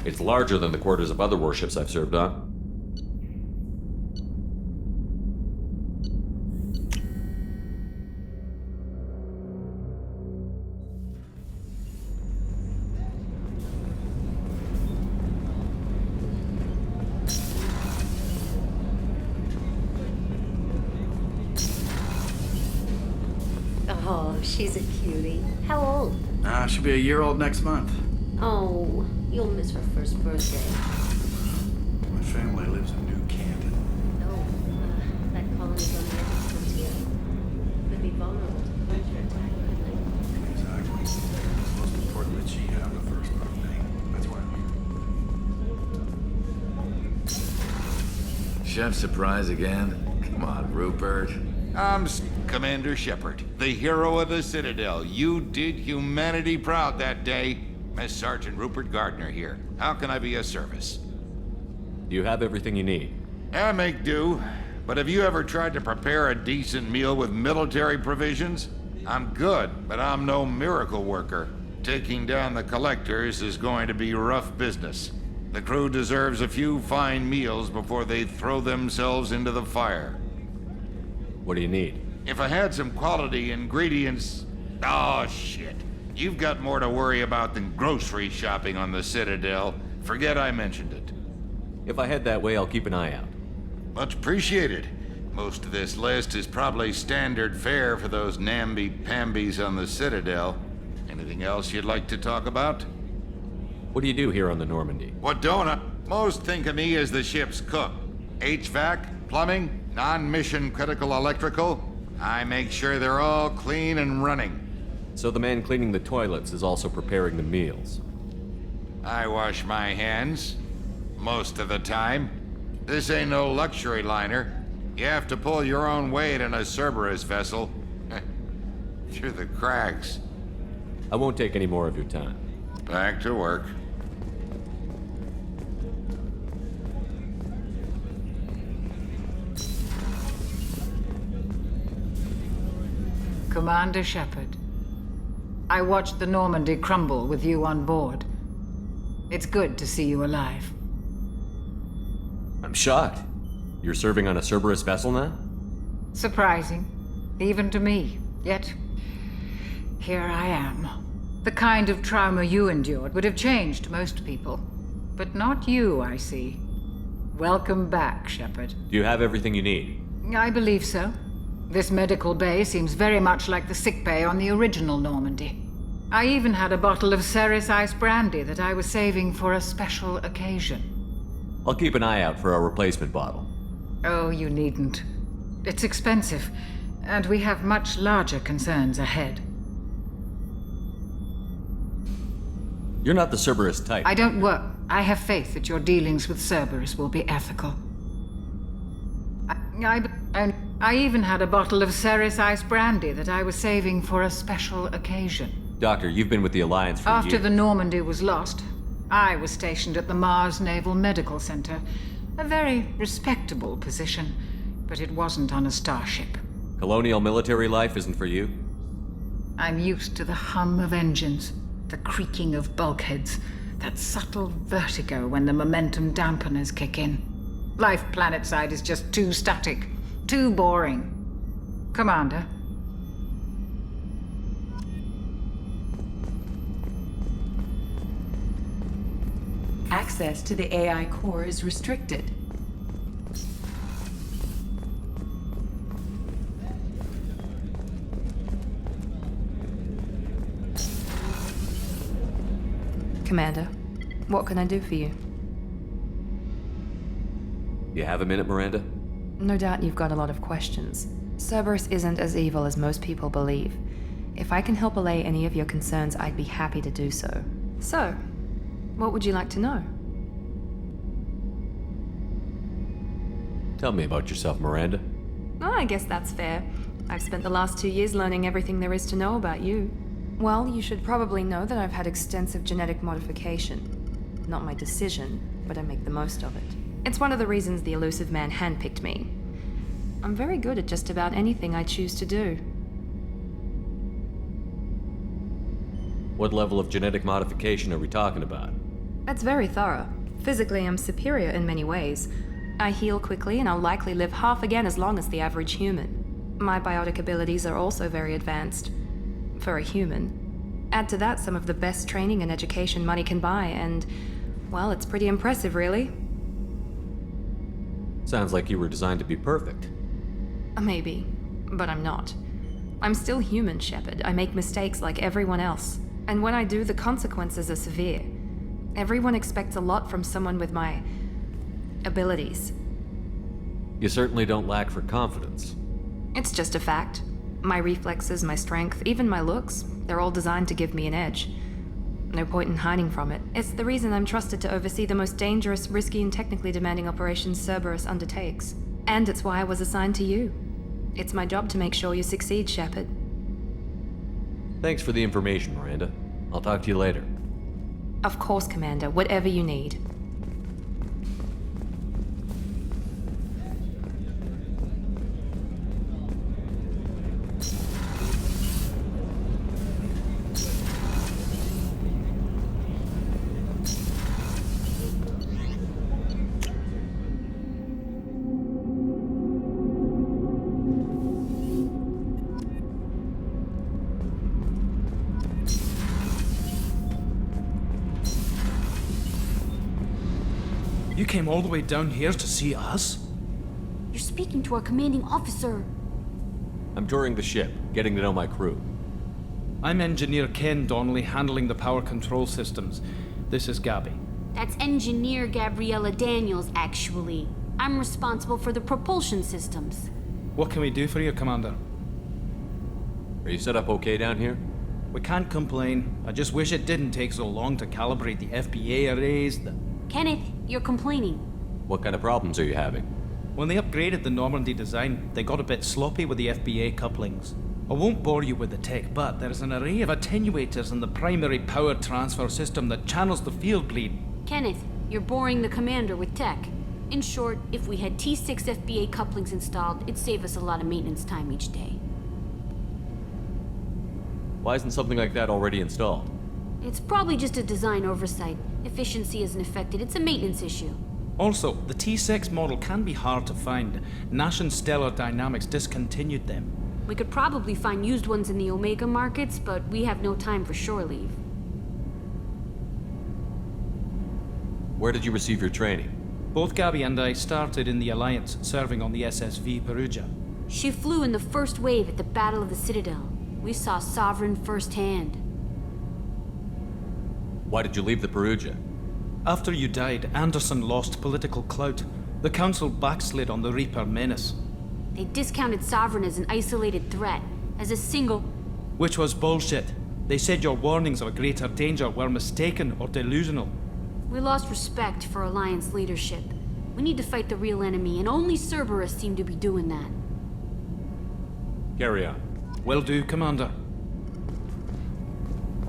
It's larger than the quarters of other warships I've served on. Oh, she's a cutie. How old? She'll be a year old next month. Oh, you'll miss her first birthday. My family lives in New Canton. No, that colony's on the edge of frontier. Could be vulnerable to predator attack, couldn't Exactly. It's most important that she have the first birthday. That's why I'm here. Chef surprise again? Come on, Rupert. I'm Commander Shepard, the hero of the Citadel. You did humanity proud that day. Master Sergeant Rupert Gardner here. How can I be of service? Do you have everything you need? I make do. But have you ever tried to prepare a decent meal with military provisions? I'm good, but I'm no miracle worker. Taking down the collectors is going to be rough business. The crew deserves a few fine meals before they throw themselves into the fire. What do you need? If I had some quality ingredients... Oh, shit. You've got more to worry about than grocery shopping on the Citadel. Forget I mentioned it. If I head that way, I'll keep an eye out. Much appreciated. Most of this list is probably standard fare for those namby-pambies on the Citadel. Anything else you'd like to talk about? What do you do here on the Normandy? What don't I? Most think of me as the ship's cook. HVAC, plumbing, non-mission critical electrical. I make sure they're all clean and running. So the man cleaning the toilets is also preparing the meals. I wash my hands. Most of the time. This ain't no luxury liner. You have to pull your own weight in a Cerberus vessel. Through the cracks. I won't take any more of your time. Back to work. Commander Shepard, I watched the Normandy crumble with you on board. It's good to see you alive. I'm shocked. You're serving on a Cerberus vessel now? Surprising, even to me. Yet, here I am. The kind of trauma you endured would have changed most people. But not you, I see. Welcome back, Shepard. Do you have everything you need? I believe so. This medical bay seems very much like the sick bay on the original Normandy. I even had a bottle of Ceres Ice brandy that I was saving for a special occasion. I'll keep an eye out for a replacement bottle. Oh, you needn't. It's expensive, and we have much larger concerns ahead. You're not the Cerberus type. I don't work. I have faith that your dealings with Cerberus will be ethical. I even had a bottle of Ceres Ice brandy that I was saving for a special occasion. Doctor, you've been with the Alliance for After years. the Normandy was lost, I was stationed at the Mars Naval Medical Center. A very respectable position, but it wasn't on a starship. Colonial military life isn't for you? I'm used to the hum of engines, the creaking of bulkheads, that subtle vertigo when the momentum dampeners kick in. Life planetside is just too static, too boring. Commander. Access to the AI core is restricted. Commander, what can I do for you? You have a minute, Miranda? No doubt you've got a lot of questions. Cerberus isn't as evil as most people believe. If I can help allay any of your concerns, I'd be happy to do so. So, what would you like to know? Tell me about yourself, Miranda. Oh, I guess that's fair. I've spent the last 2 years learning everything there is to know about you. Well, you should probably know that I've had extensive genetic modification. Not my decision, but I make the most of it. It's one of the reasons the elusive man handpicked me. I'm very good at just about anything I choose to do. What level of genetic modification are we talking about? That's very thorough. Physically, I'm superior in many ways. I heal quickly, and I'll likely live half again as long as the average human. My biotic abilities are also very advanced. For a human. Add to that some of the best training and education money can buy, and, well, it's pretty impressive, really. Sounds like you were designed to be perfect. Maybe, but I'm not. I'm still human, Shepard. I make mistakes like everyone else. And when I do, the consequences are severe. Everyone expects a lot from someone with my abilities. You certainly don't lack for confidence. It's just a fact. My reflexes, my strength, even my looks, they're all designed to give me an edge. No point in hiding from it. It's the reason I'm trusted to oversee the most dangerous, risky, and technically demanding operations Cerberus undertakes. And it's why I was assigned to you. It's my job to make sure you succeed, Shepard. Thanks for the information, Miranda. I'll talk to you later. Of course, Commander. Whatever you need. You came all the way down here to see us? You're speaking to our commanding officer. I'm touring the ship, getting to know my crew. I'm Engineer Ken Donnelly, handling the power control systems. This is Gabby. That's Engineer Gabriella Daniels, actually. I'm responsible for the propulsion systems. What can we do for you, Commander? Are you set up okay down here? We can't complain. I just wish it didn't take so long to calibrate the FBA arrays. Kenneth, you're complaining. What kind of problems are you having? When they upgraded the Normandy design, they got a bit sloppy with the FBA couplings. I won't bore you with the tech, but there's an array of attenuators in the primary power transfer system that channels the field bleed. Kenneth, you're boring the commander with tech. In short, if we had T6 FBA couplings installed, it'd save us a lot of maintenance time each day. Why isn't something like that already installed? It's probably just a design oversight. Efficiency isn't affected, it's a maintenance issue. Also, the T6 model can be hard to find. Nash and Stellar Dynamics discontinued them. We could probably find used ones in the Omega markets, but we have no time for shore leave. Where did you receive your training? Both Gabby and I started in the Alliance, serving on the SSV Perugia. She flew in the first wave at the Battle of the Citadel. We saw Sovereign firsthand. Why did you leave the Perugia? After you died, Anderson lost political clout. The Council backslid on the Reaper menace. They discounted Sovereign as an isolated threat, as a single... Which was bullshit. They said your warnings of a greater danger were mistaken or delusional. We lost respect for Alliance leadership. We need to fight the real enemy, and only Cerberus seem to be doing that. Carry on. Will do, Commander.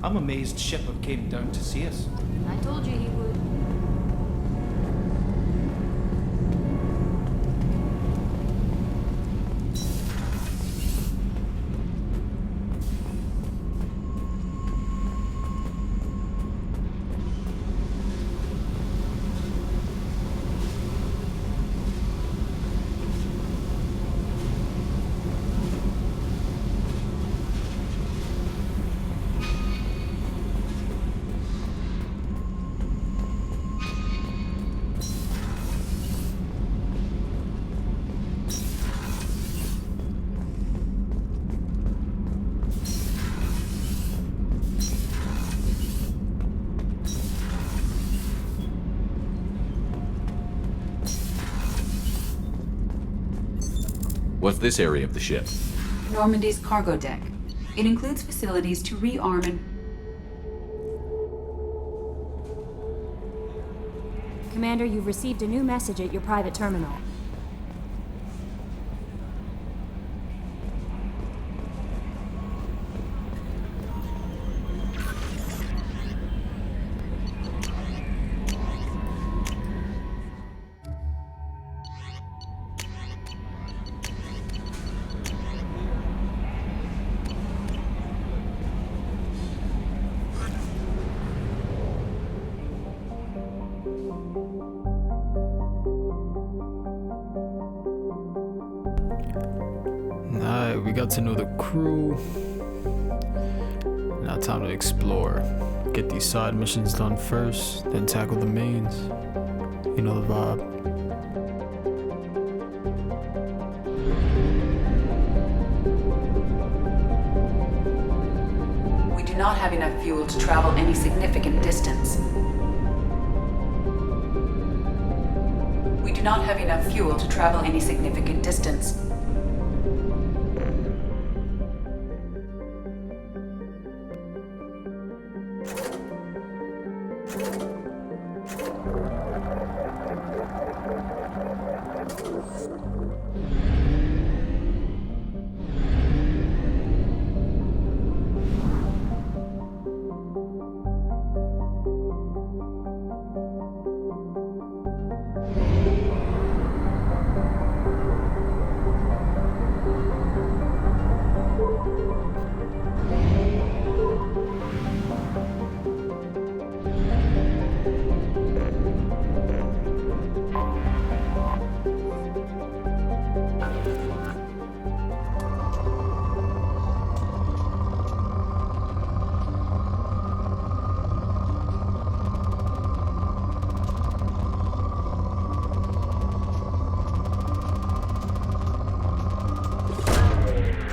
I'm amazed Shepard came down to see us. I told you he would. What's this area of the ship? Normandy's cargo deck. It includes facilities to rearm and... Commander, you've received a new message at your private terminal. Alright, we got to know the crew. Now time to explore. Get these side missions done first, then tackle the mains. You know the vibe. We do not have enough fuel to travel any significant distance. We do not have enough fuel to travel any significant distance.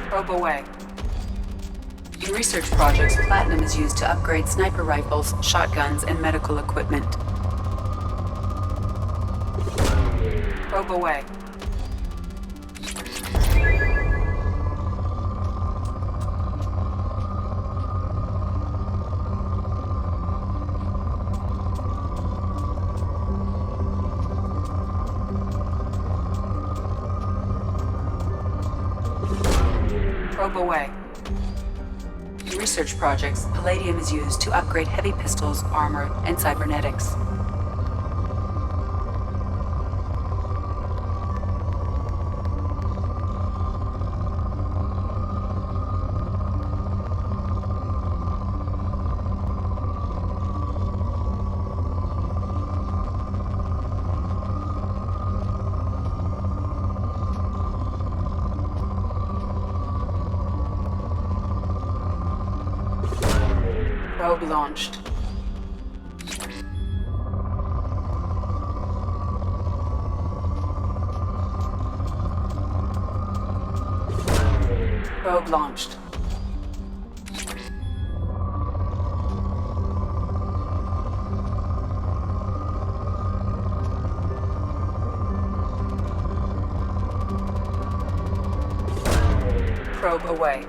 Probe away. In research projects, platinum is used to upgrade sniper rifles, shotguns, and medical equipment. Probe away. Probe away. In research projects, palladium is used to upgrade heavy pistols, armor, and cybernetics. Probe launched. Probe launched. Probe away.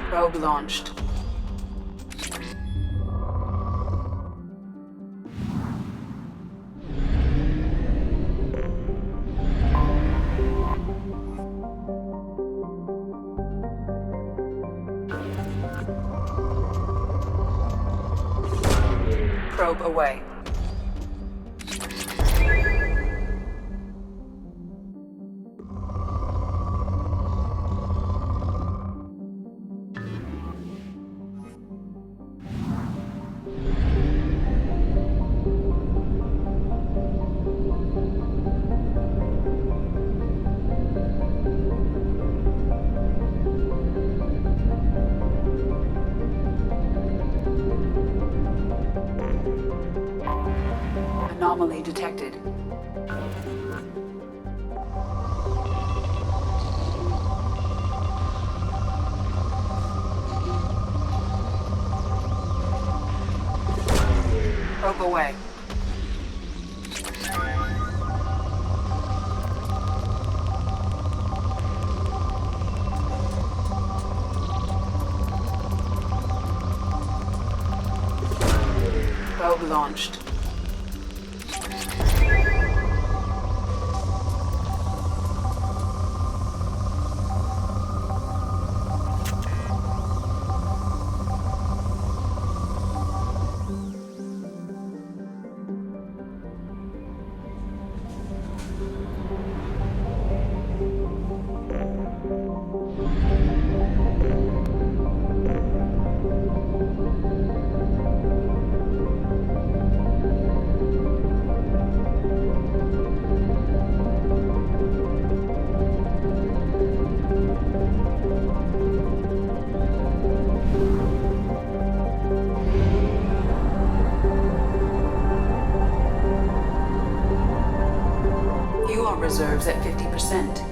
Probe launched. Probe away. Anomaly detected. Probe away. Probe launched. Fuel reserves at 50%.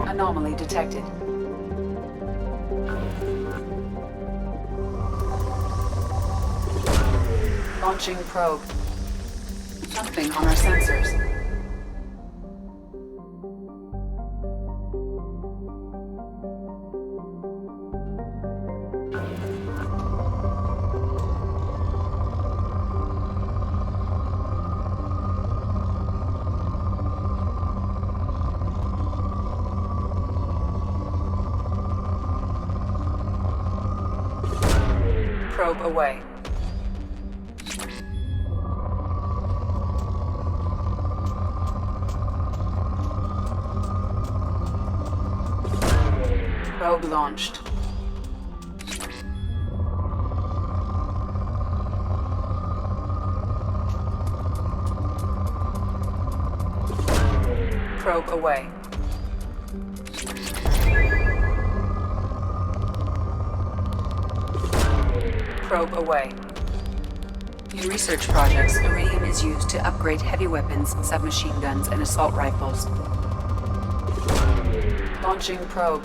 Anomaly detected. Launching probe. Something on our sensors. Probe away. Probe launched. Probe away. Probe away. In research projects, iridium is used to upgrade heavy weapons, submachine guns, and assault rifles. Launching probe.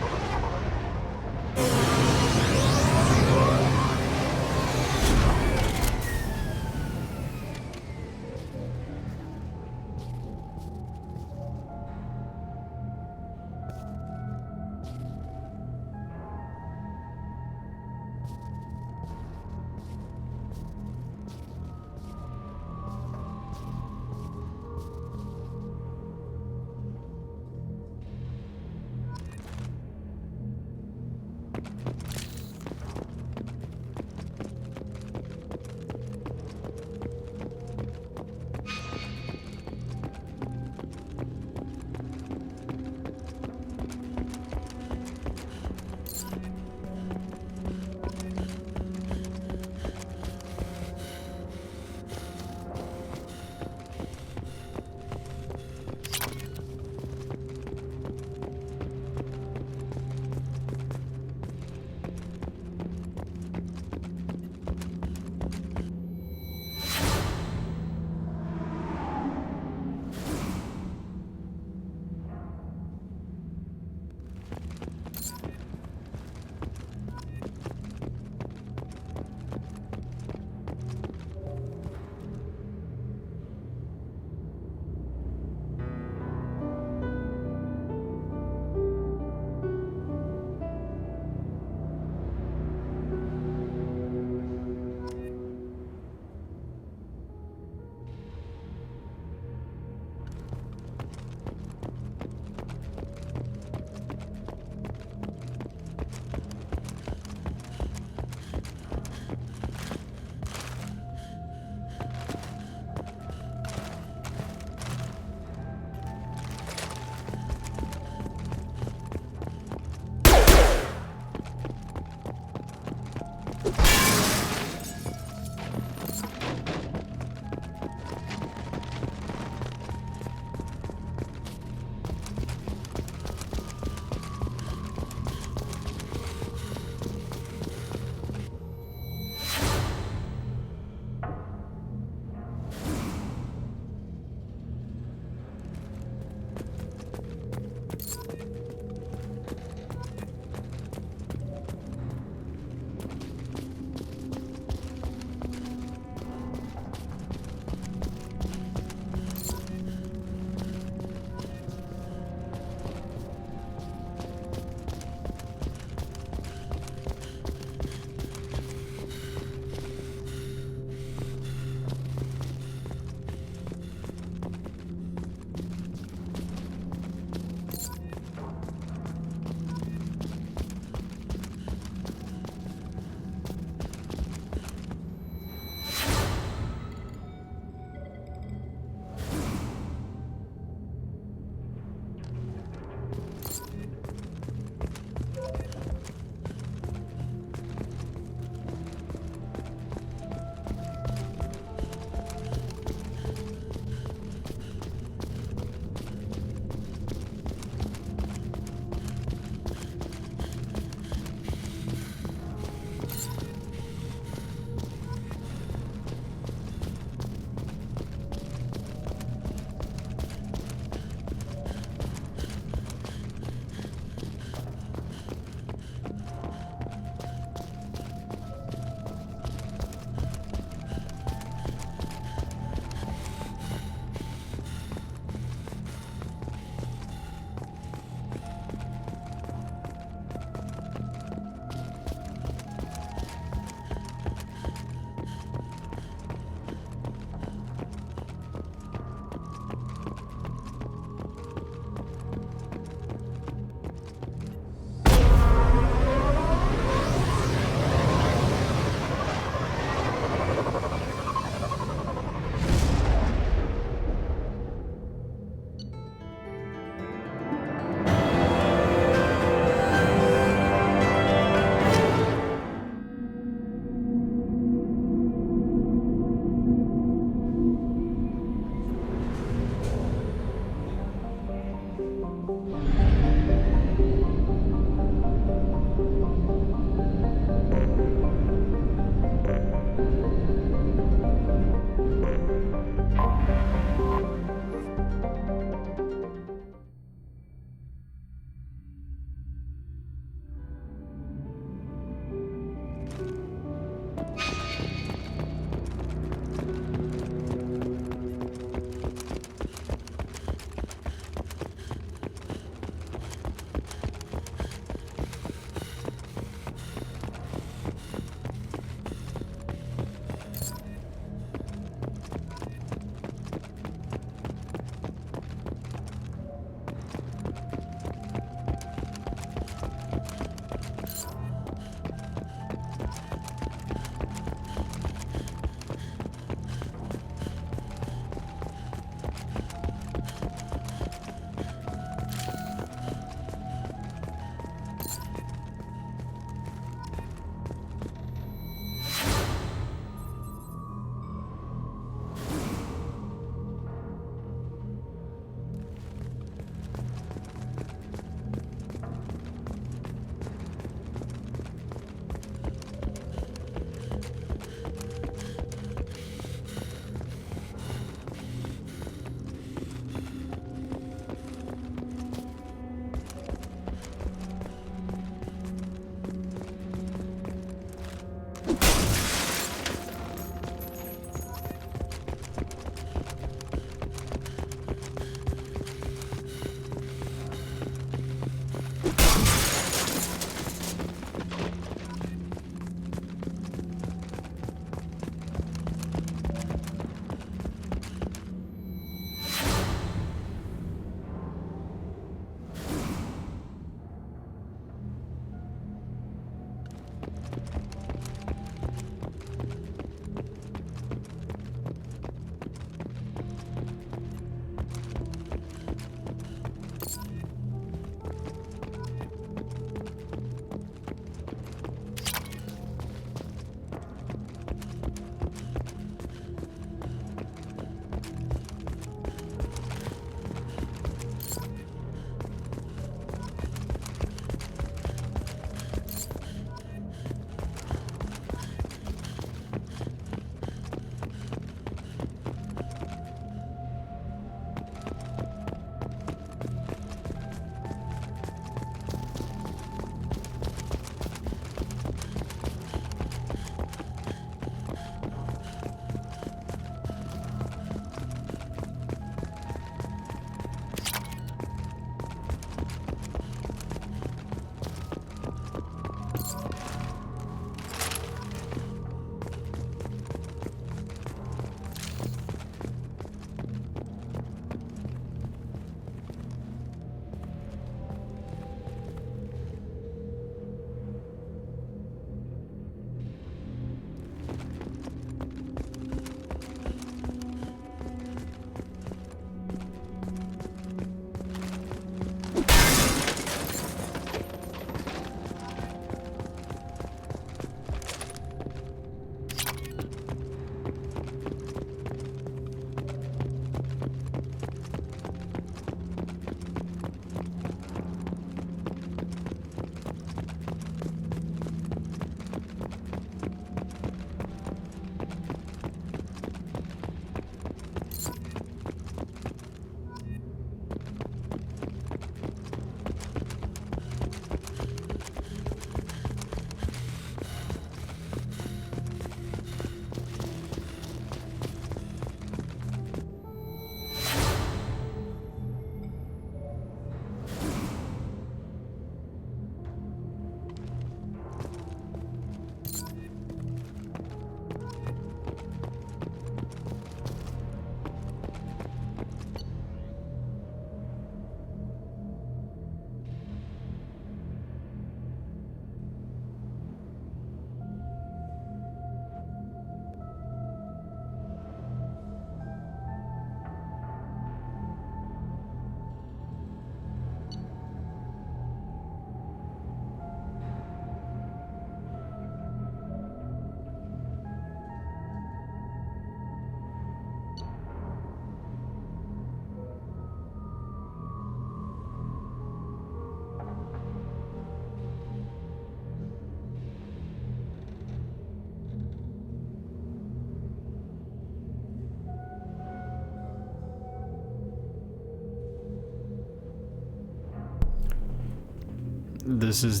This is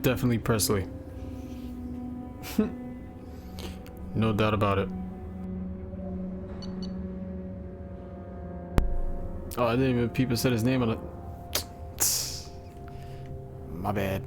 definitely Presley. No doubt about it. Oh, I didn't even people said his name on it. My bad.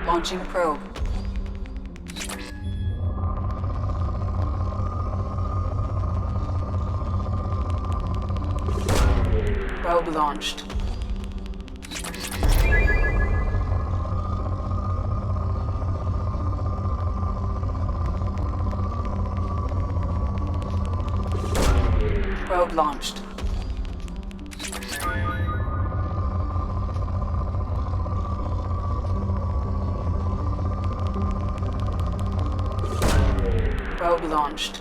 Launching probe. Probe launched. Probe launched. Probe launched.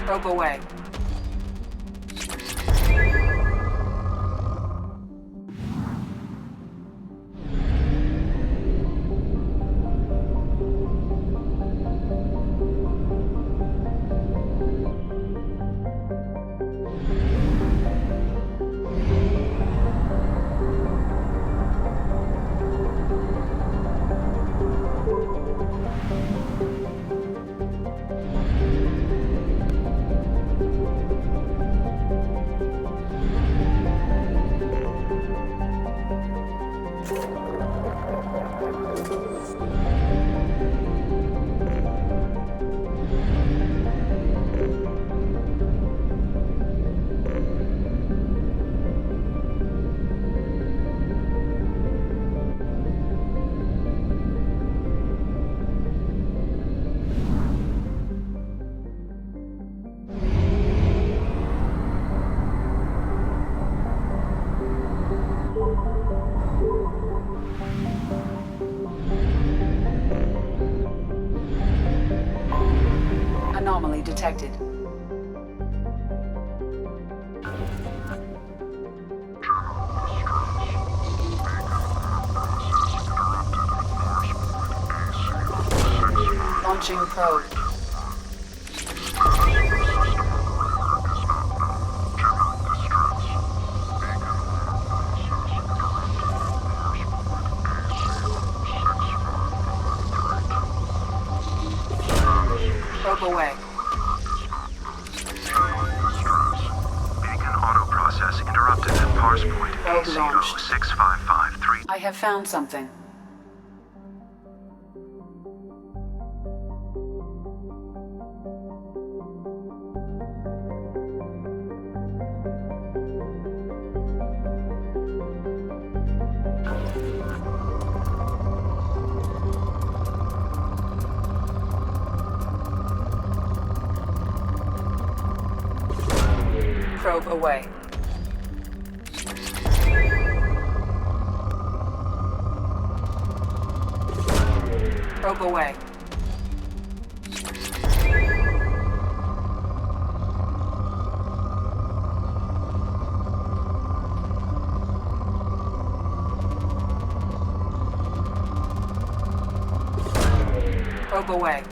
Probe away. Anomaly detected. Launching probe. Probe away. Beacon auto process interrupted at parse point Probe launched. AC6553. I have found something. Probe away. Probe away. Probe away.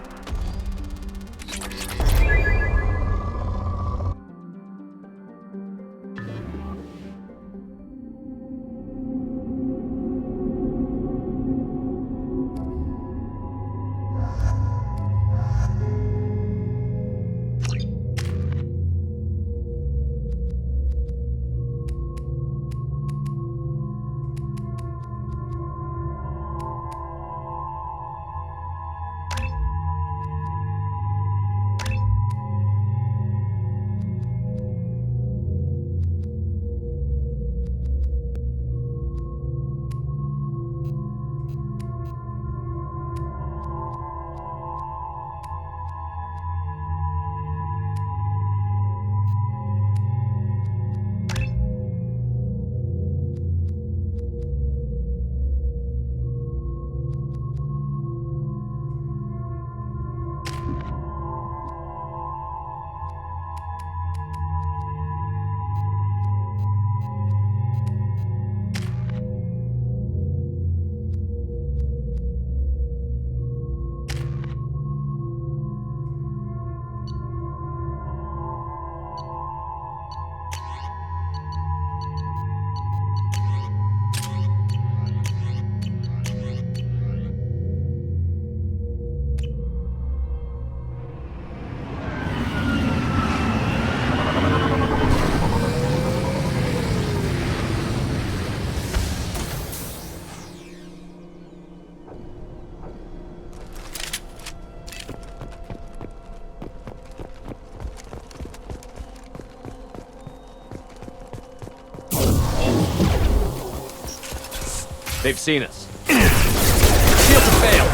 They've seen us. Shields have failed.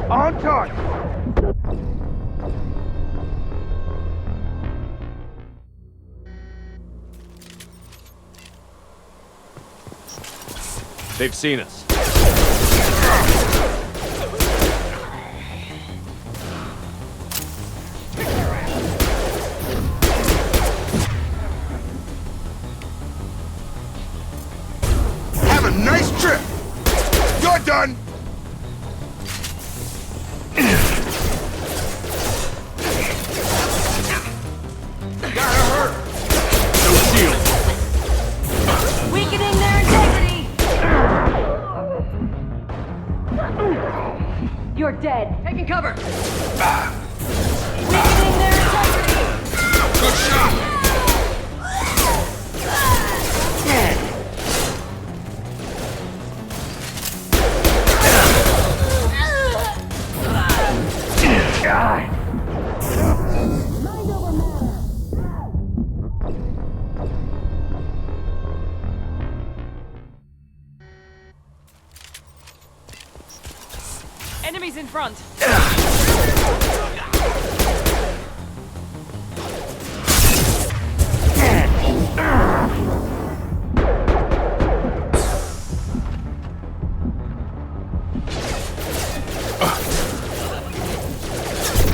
On target. They've seen us. Have a nice trip. You're done. Gotta hurt. No shield. Weakening their integrity! You're dead. Taking cover. Weakening their integrity! Good shot. Enemies in front.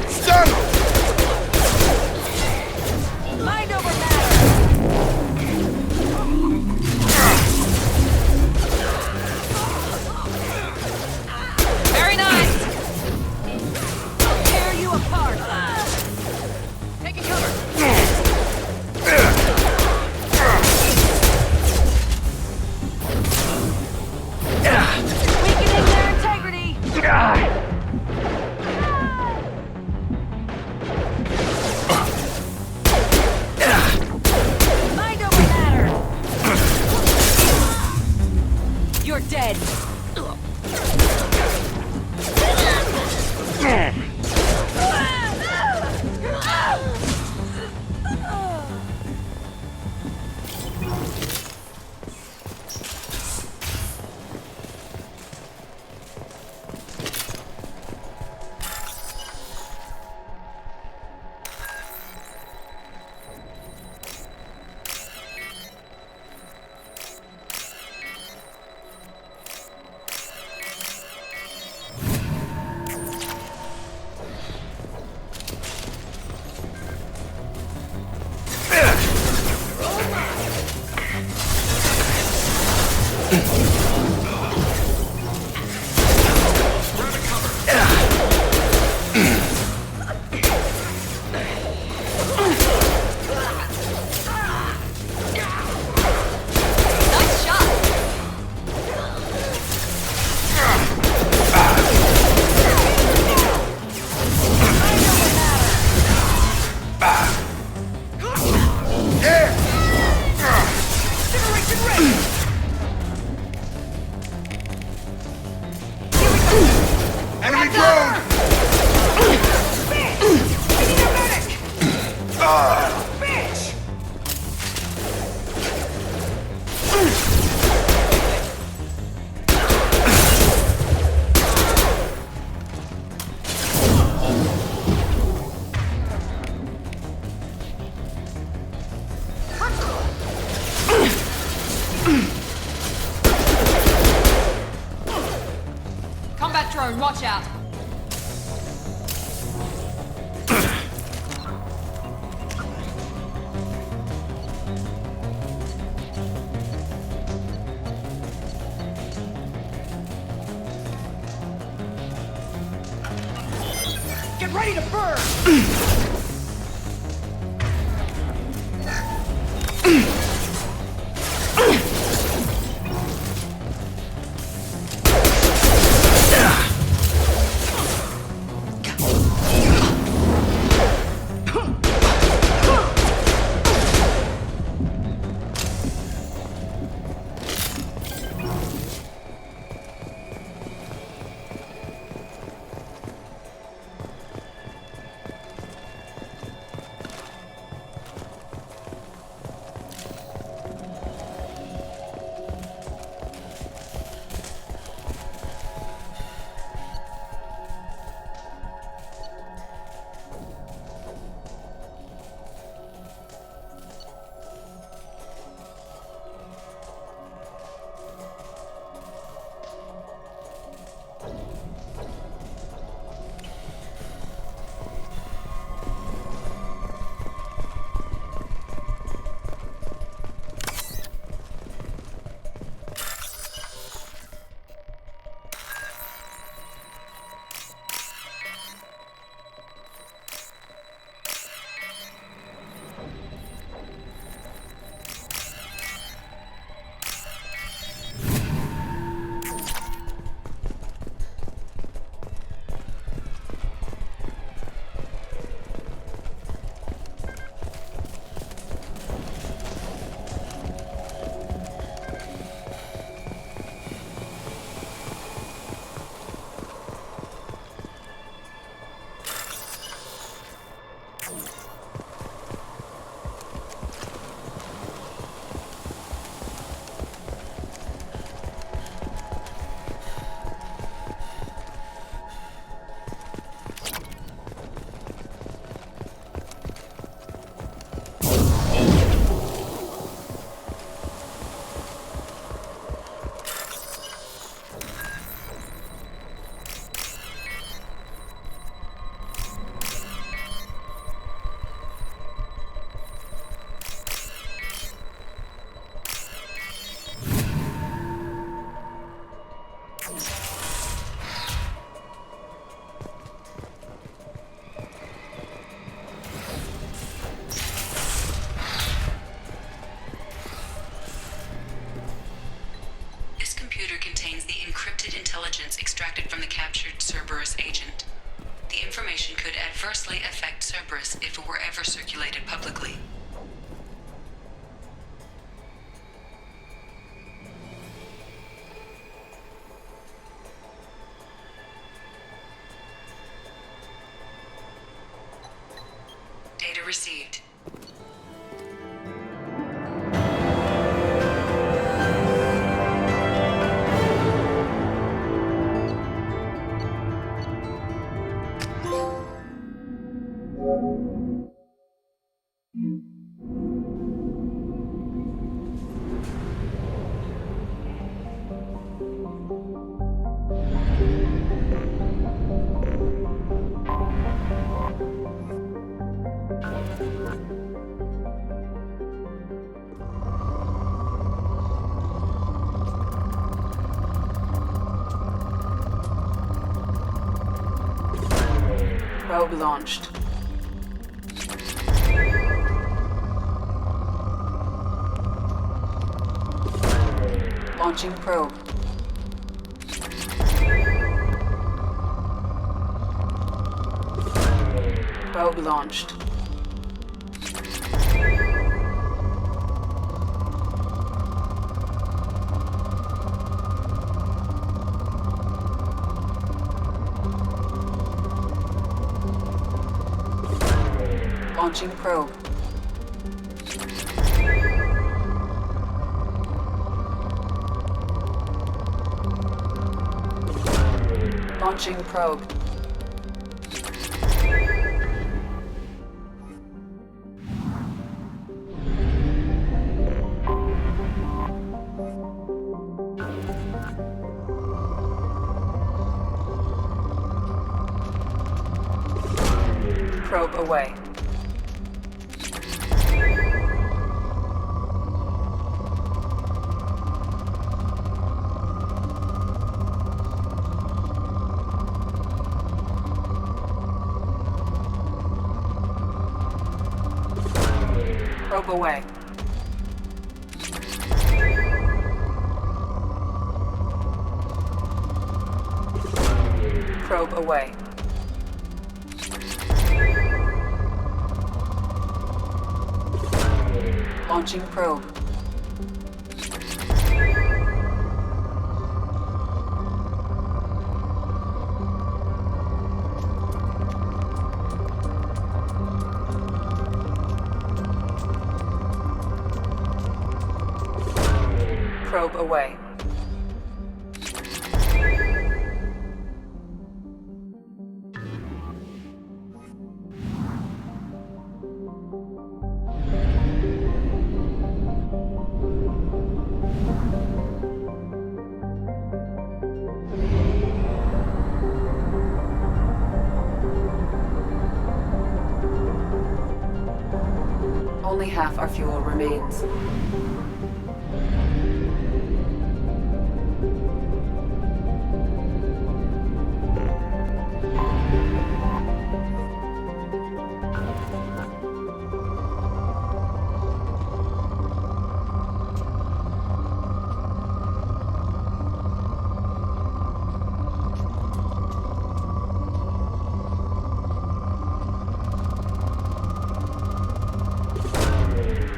Stun. Mind over matter. Very nice. Enemy drone! Combat drone, watch out. Get ready to burn! intelligence extracted from the captured Cerberus agent. The information could adversely affect Cerberus if it were ever circulated publicly. Data received. Probe launched. Launching probe. Probe launched. Launching probe. Launching probe. Probe away. Probe away. Probe away. Launching probe. Probe away. Only half our fuel remains.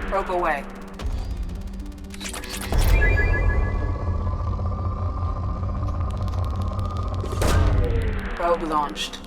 Probe away. Probe launched.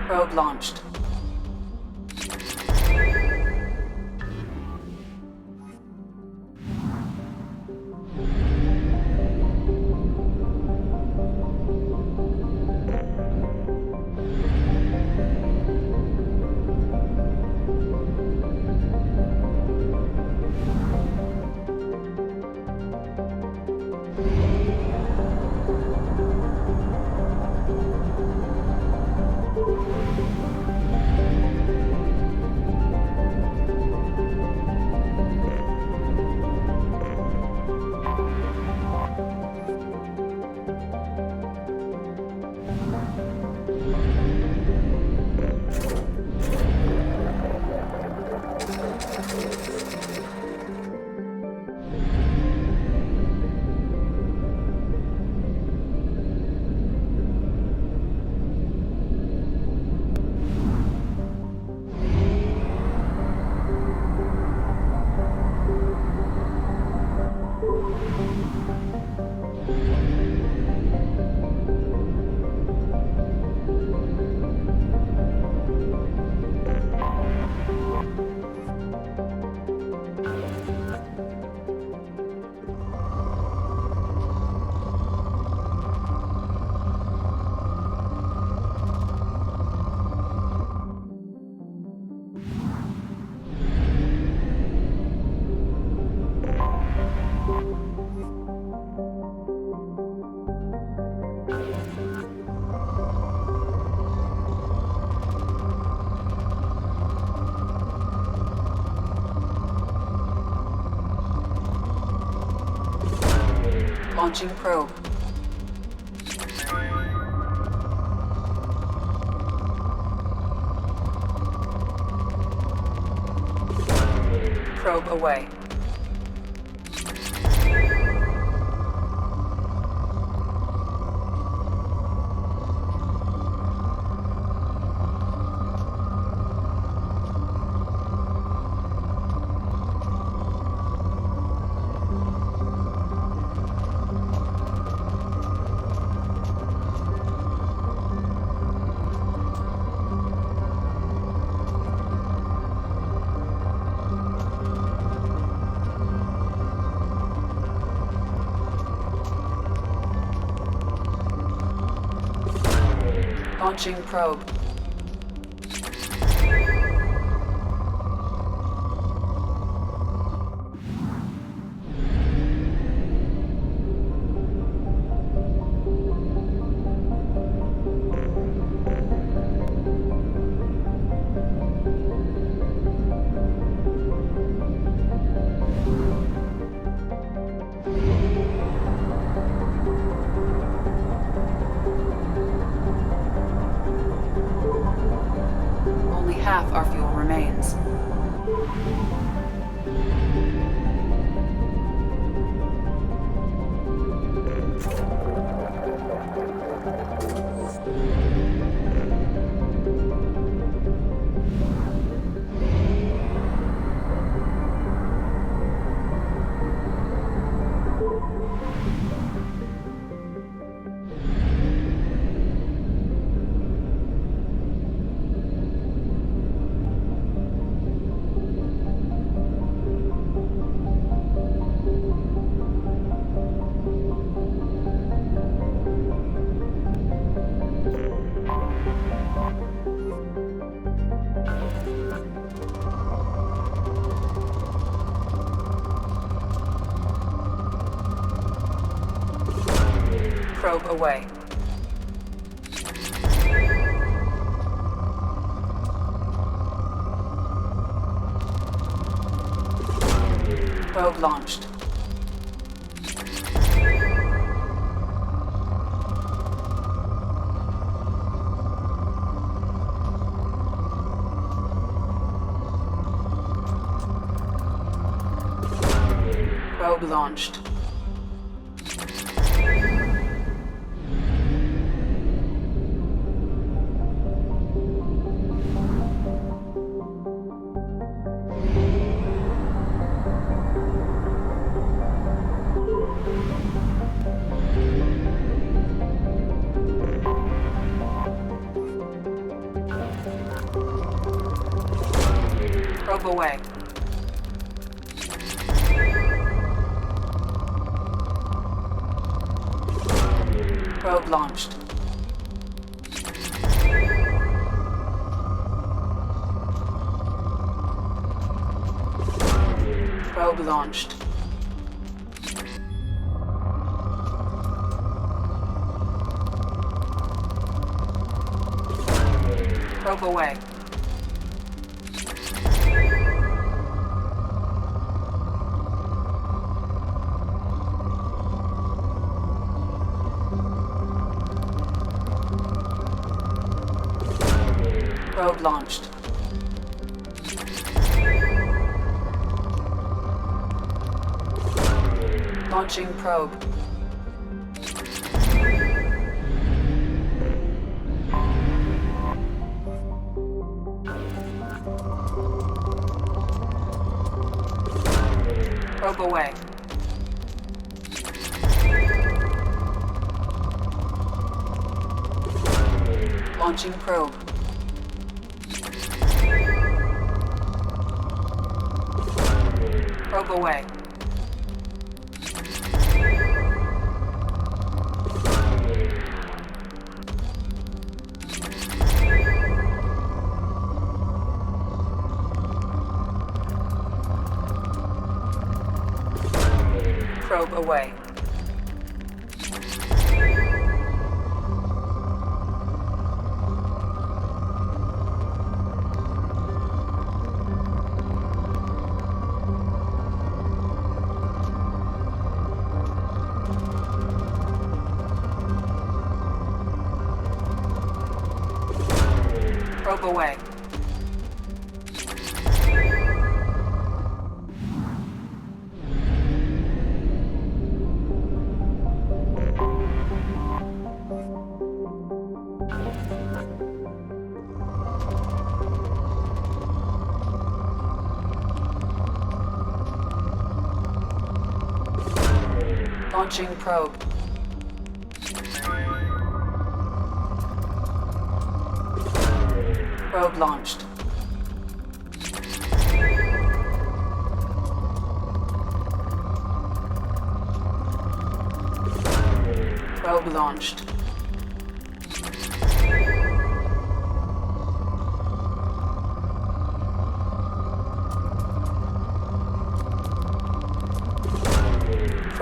Probe launched. Launching probe. Probe away. Launching probe. Only half our fuel remains. Probe away. Probe launched. Probe launched. Probe away. Probe launched. Probe launched. Probe away. Probe launched. Launching probe. Probe away. Launching probe. Probe away. Probe away. Probe away. Launching probe. Probe launched. Probe launched.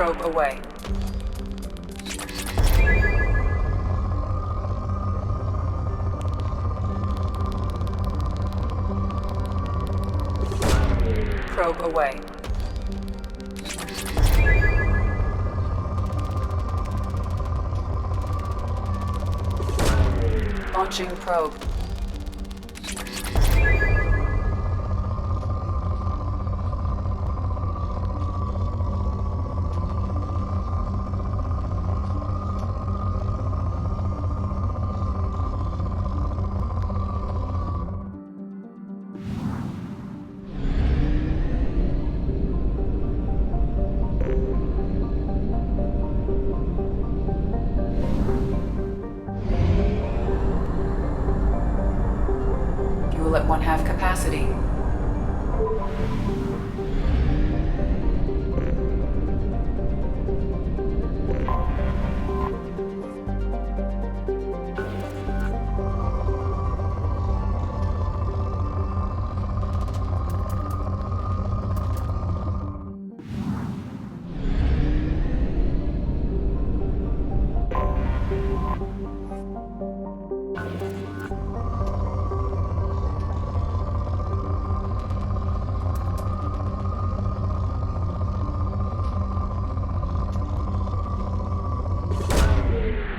Probe away. Probe away. Launching probe. Fuel at 1/2 capacity.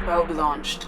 Probe launched.